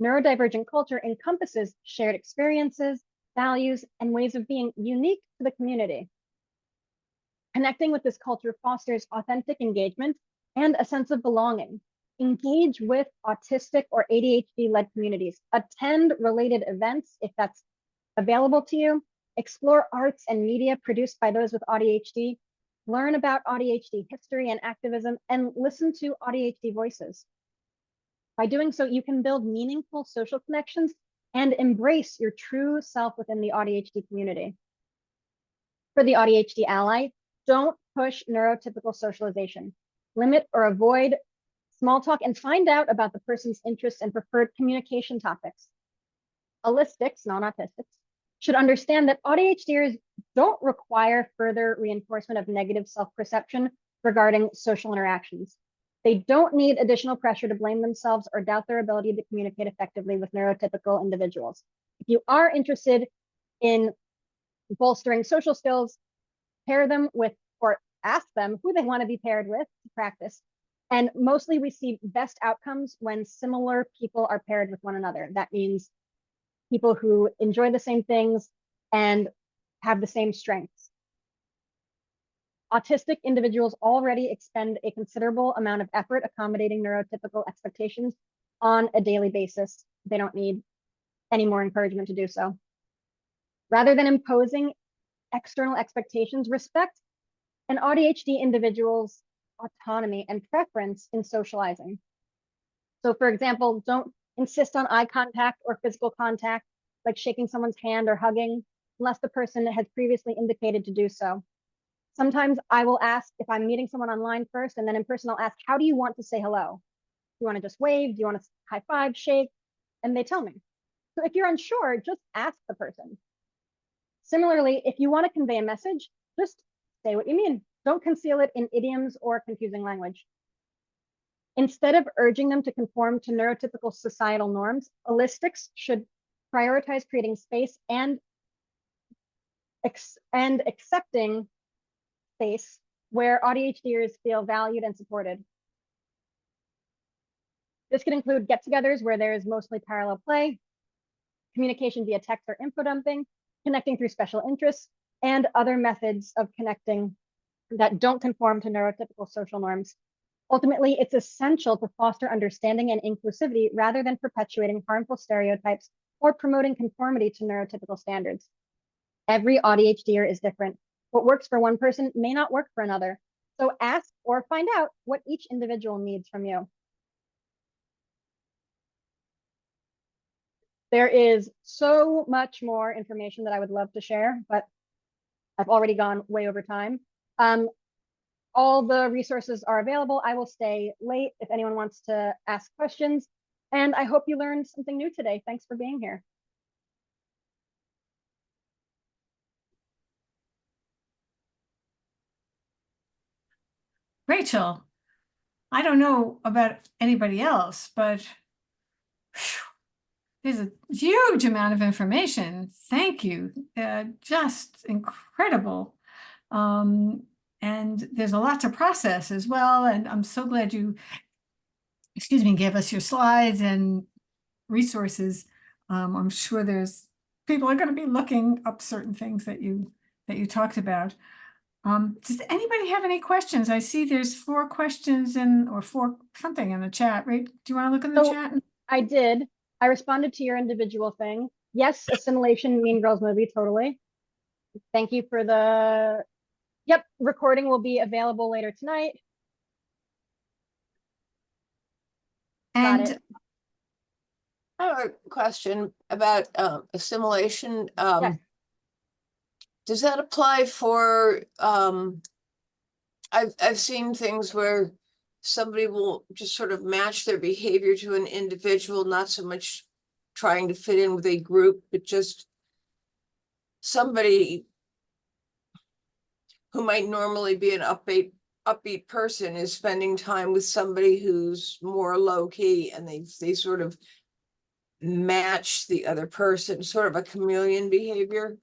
Neurodivergent culture encompasses shared experiences, values, and ways of being unique to the community. Connecting with this culture fosters authentic engagement and a sense of belonging. Engage with autistic or ADHD-led communities. Attend related events if that's available to you. Explore arts and media produced by those with AuDHD. Learn about AuDHD history and activism, and listen to AuDHD voices. By doing so, you can build meaningful social connections and embrace your true self within the AuDHD community. For the AuDHD ally, don't push neurotypical socialization. Limit or avoid small talk and find out about the person's interests and preferred communication topics. Allistics, non-autistics, should understand that AuDHDers don't require further reinforcement of negative self-perception regarding social interactions. They don't need additional pressure to blame themselves or doubt their ability to communicate effectively with neurotypical individuals. If you are interested in bolstering social skills, pair them with, or ask them who they want to be paired with to practice. And mostly we see best outcomes when similar people are paired with one another. That means people who enjoy the same things and have the same strengths. Autistic individuals already expend a considerable amount of effort accommodating neurotypical expectations on a daily basis. They don't need any more encouragement to do so. Rather than imposing external expectations, respect an AuDHD individual's autonomy and preference in socializing. So for example, don't insist on eye contact or physical contact, like shaking someone's hand or hugging, unless the person has previously indicated to do so. Sometimes I will ask if I'm meeting someone online first, and then in person I'll ask, how do you want to say hello? Do you want to just wave? Do you want to high five, shake? And they tell me. So if you're unsure, just ask the person. Similarly, if you want to convey a message, just say what you mean. Don't conceal it in idioms or confusing language. Instead of urging them to conform to neurotypical societal norms, allistics should prioritize creating space and accepting space where AuDHDers feel valued and supported. This could include get-togethers where there is mostly parallel play, communication via text or info dumping, connecting through special interests, and other methods of connecting that don't conform to neurotypical social norms. Ultimately, it's essential to foster understanding and inclusivity rather than perpetuating harmful stereotypes or promoting conformity to neurotypical standards. Every AuDHDer is different. What works for one person may not work for another. So ask or find out what each individual needs from you. There is so much more information that I would love to share, but I've already gone way over time. All the resources are available. I will stay late if anyone wants to ask questions. And I hope you learned something new today. Thanks for being here. Rachel, I don't know about anybody else, but there's a huge amount of information. Thank you. Just incredible. And there's a lot to process as well. And I'm so glad you, gave us your slides and resources. I'm sure there's people are going to be looking up certain things that you talked about. Does anybody have any questions? I see there's 4 questions or 4 something in the chat, right? Do you want to look in the chat? I did. I responded to your individual thing. Yes, assimilation, Mean Girls movie, totally. Thank you for the, yep, recording will be available later tonight. Got it. I have a question about assimilation. Yes. Does that apply for I've seen things where somebody will just sort of match their behavior to an individual, not so much trying to fit in with a group, but just somebody who might normally be an upbeat person is spending time with somebody who's more low key, and they sort of match the other person, sort of a chameleon behavior.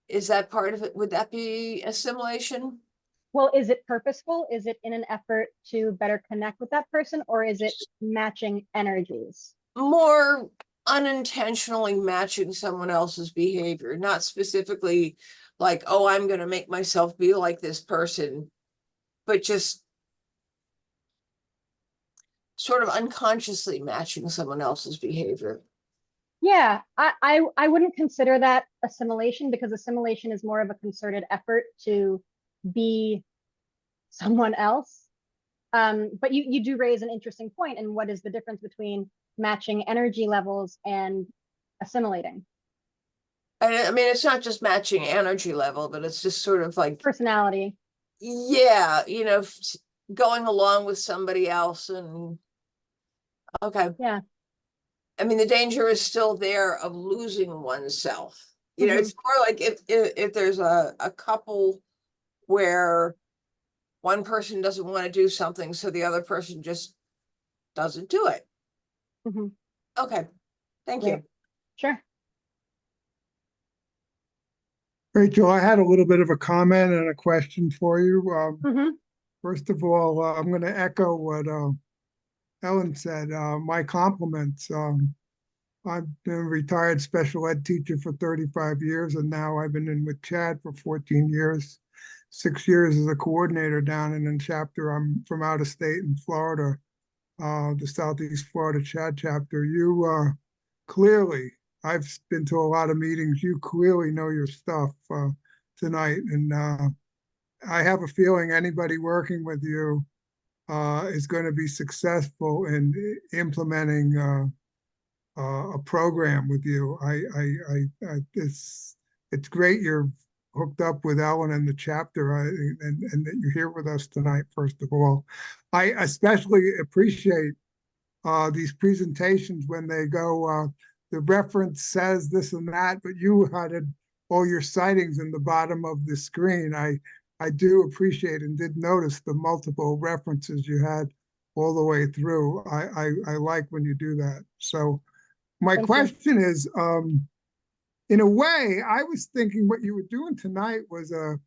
Is that part of it? Would that be assimilation? Well, is it purposeful? Is it in an effort to better connect with that person, or is it matching energies? More unintentionally matching someone else's behavior, not specifically like, oh, I'm going to make myself be like this person, but just sort of unconsciously matching someone else's behavior. Yeah, I wouldn't consider that assimilation, because assimilation is more of a concerted effort to be someone else. But you do raise an interesting point. And what is the difference between matching energy levels and assimilating? I mean, it's not just matching energy level, but it's just sort of like, Personality. yeah, you know, going along with somebody else. And okay. Yeah. I mean, the danger is still there of losing oneself. You know, Mhm. it's more like if there's a couple where one person doesn't want to do something, so the other person just doesn't do it. Mhm. Okay, thank Yeah. you. Sure. Rachel, I had a little bit of a comment and a question for you. Mhm. First of all, I'm going to echo what Ellen said. My compliments. I've been a retired special ed teacher for 35 years, and now I've been in with Chad for 14 years, 6 years as a coordinator down in a chapter. I'm from out of state in Florida, the Southeast Florida Chad chapter. You clearly, I've been to a lot of meetings. You clearly know your stuff tonight, and I have a feeling anybody working with you is going to be successful in implementing a program with you. It's great you're hooked up with Ellen and the chapter, and that you're here with us tonight. First of all, I especially appreciate these presentations when they go. The reference says this and that, but you had all your sightings in the bottom of the screen. I do appreciate and did notice the multiple references you had all the way through. I like when you do that. So my Thank you. question is, in a way, I was thinking what you were doing tonight was a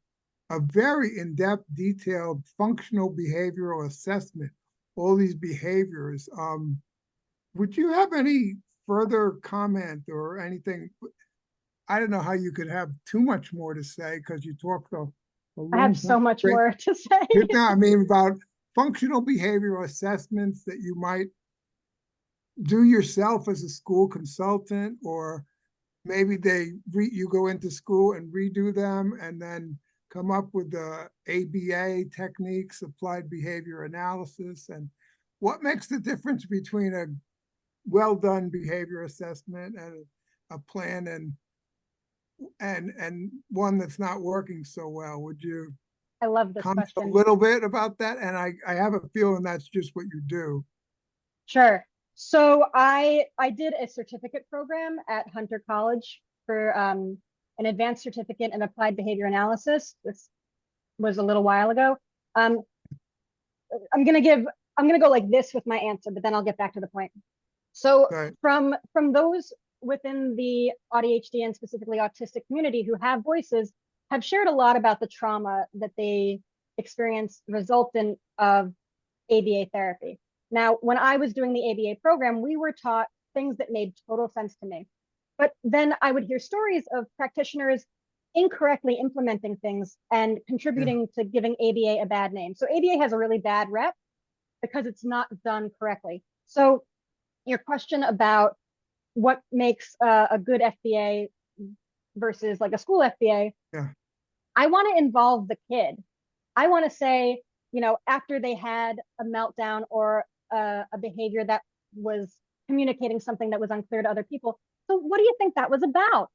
very in-depth, detailed functional behavioral assessment, all these behaviors. Would you have any further comment or anything? I don't know how you could have too much more to say because you talked a I long have so time. much more to say. No, I mean about functional behavioral assessments that you might do yourself as a school consultant, or maybe you go into school and redo them and then come up with the ABA techniques, applied behavior analysis, and what makes the difference between a well-done behavior assessment and a plan and one that's not working so well. Would you I love this comment a question. little bit about that? And I have a feeling that's just what you do. Sure. So I did a certificate program at Hunter College for an advanced certificate in applied behavior analysis. This was a little while ago. I'm gonna go like this with my answer, but then I'll get back to the point. So Right. from those within the ADHD and specifically autistic community who have voices, have shared a lot about the trauma that they experienced resultant of ABA therapy. Now, when I was doing the ABA program, we were taught things that made total sense to me. But then I would hear stories of practitioners incorrectly implementing things and contributing to giving ABA a bad name. So ABA has a really bad rep because it's not done correctly. So your question about what makes a good FBA versus like a school FBA, Yeah. I want to involve the kid. I want to say, you know, after they had a meltdown or a behavior that was communicating something that was unclear to other people. So what do you think that was about?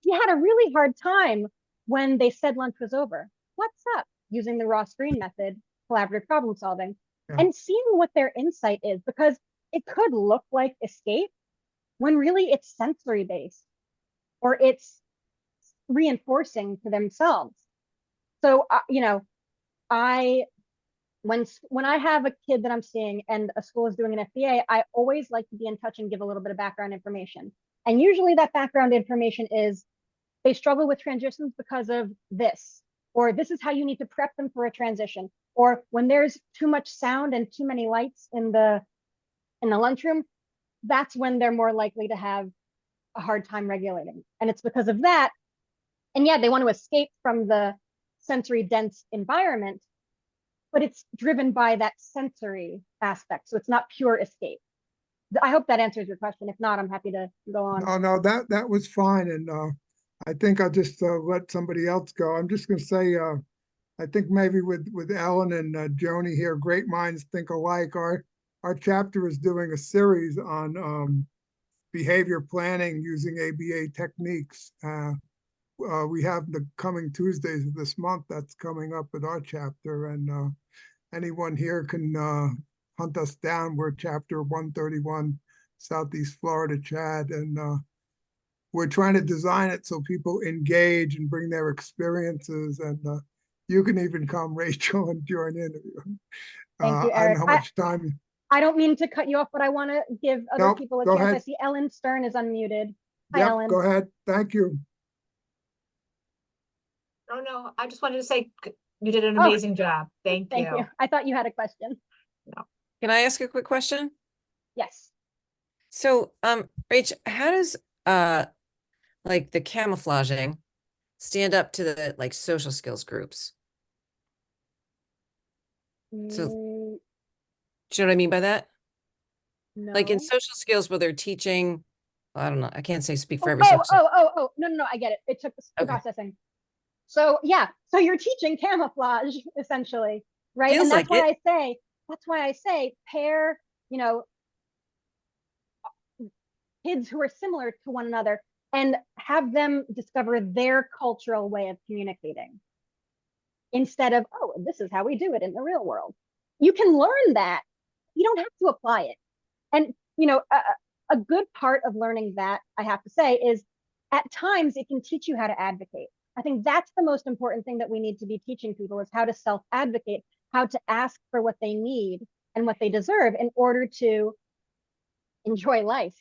You had a really hard time when they said lunch was over. What's up? using the raw screen method, collaborative problem solving, Yeah. and seeing what their insight is, because it could look like escape when really it's sensory based or it's reinforcing to themselves. So, you know, when I have a kid that I'm seeing and a school is doing an FBA, I always like to be in touch and give a little bit of background information. And usually that background information is they struggle with transitions because of this, or this is how you need to prep them for a transition, or when there's too much sound and too many lights in the lunchroom, that's when they're more likely to have a hard time regulating. And it's because of that. And yeah, they want to escape from the sensory dense environment, but it's driven by that sensory aspect. So it's not pure escape. I hope that answers your question. If not, I'm happy to go on. No, that was fine. And I think I'll just let somebody else go. I'm just going to say, I think maybe with Ellen and Joni here, great minds think alike. Our chapter is doing a series on behavior planning using ABA techniques. We have the coming Tuesdays of this month that's coming up at our chapter, and anyone here can hunt us down. We're chapter 131, Southeast Florida, Chad, and we're trying to design it so people engage and bring their experiences, and you can even come, Rachel, and join in. Thank you, I Eric. don't know how much time. I don't mean to cut you off, but I want to give other Nope, people a go chance. I ahead. see Ellen Stern is unmuted. Hi, Yep, Ellen. go ahead. Thank you. Oh, no, I just wanted to say you did an Oh, amazing job. Thank Thank you. I thought you had a question. Can I ask a quick question? Yes. So, Rach, how does like the camouflaging stand up to the like social skills groups? So, Mm, do you know what I mean by that? Like in no. social skills where they're teaching, I don't know, I can't say speak for Oh, every subject. no, I get it. It took some Okay. processing. So yeah, so you're teaching camouflage essentially, right? Feels And that's like why I say pair, you know, kids who are similar to one another and have them discover their cultural way of communicating instead of, oh, this is how we do it in the real world. You can learn that. You don't have to apply it. And, you know, a good part of learning that, I have to say, is at times it can teach you how to advocate. I think that's the most important thing that we need to be teaching people, is how to self-advocate, how to ask for what they need and what they deserve in order to enjoy life.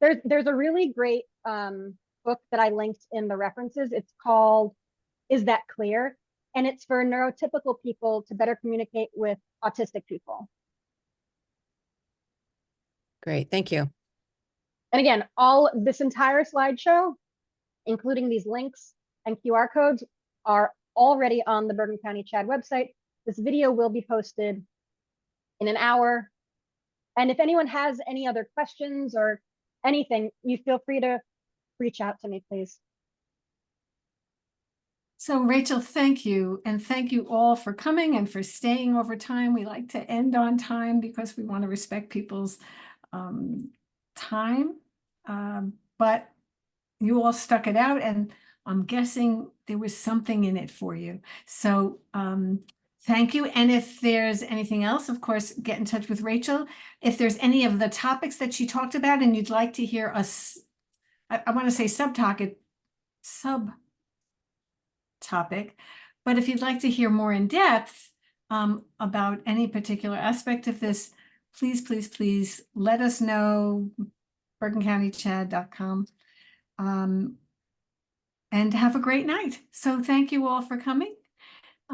There's a really great book that I linked in the references. It's called Is That Clear? And it's for neurotypical people to better communicate with autistic people. Great, thank you. And again, this entire slideshow, including these links and QR codes, are already on the Bergen County CHAD website. This video will be posted in an hour. And if anyone has any other questions or anything, you feel free to reach out to me, please. So Rachel, thank you. And thank you all for coming and for staying over time. We like to end on time because we want to respect people's time. But you all stuck it out, and I'm guessing there was something in it for you. So thank you. And if there's anything else, of course, get in touch with Rachel. If there's any of the topics that she talked about and you'd like to hear us, I want to say subtopic, but if you'd like to hear more in depth about any particular aspect of this, please let us know, bergencountychad.com. And have a great night. So thank you all for coming.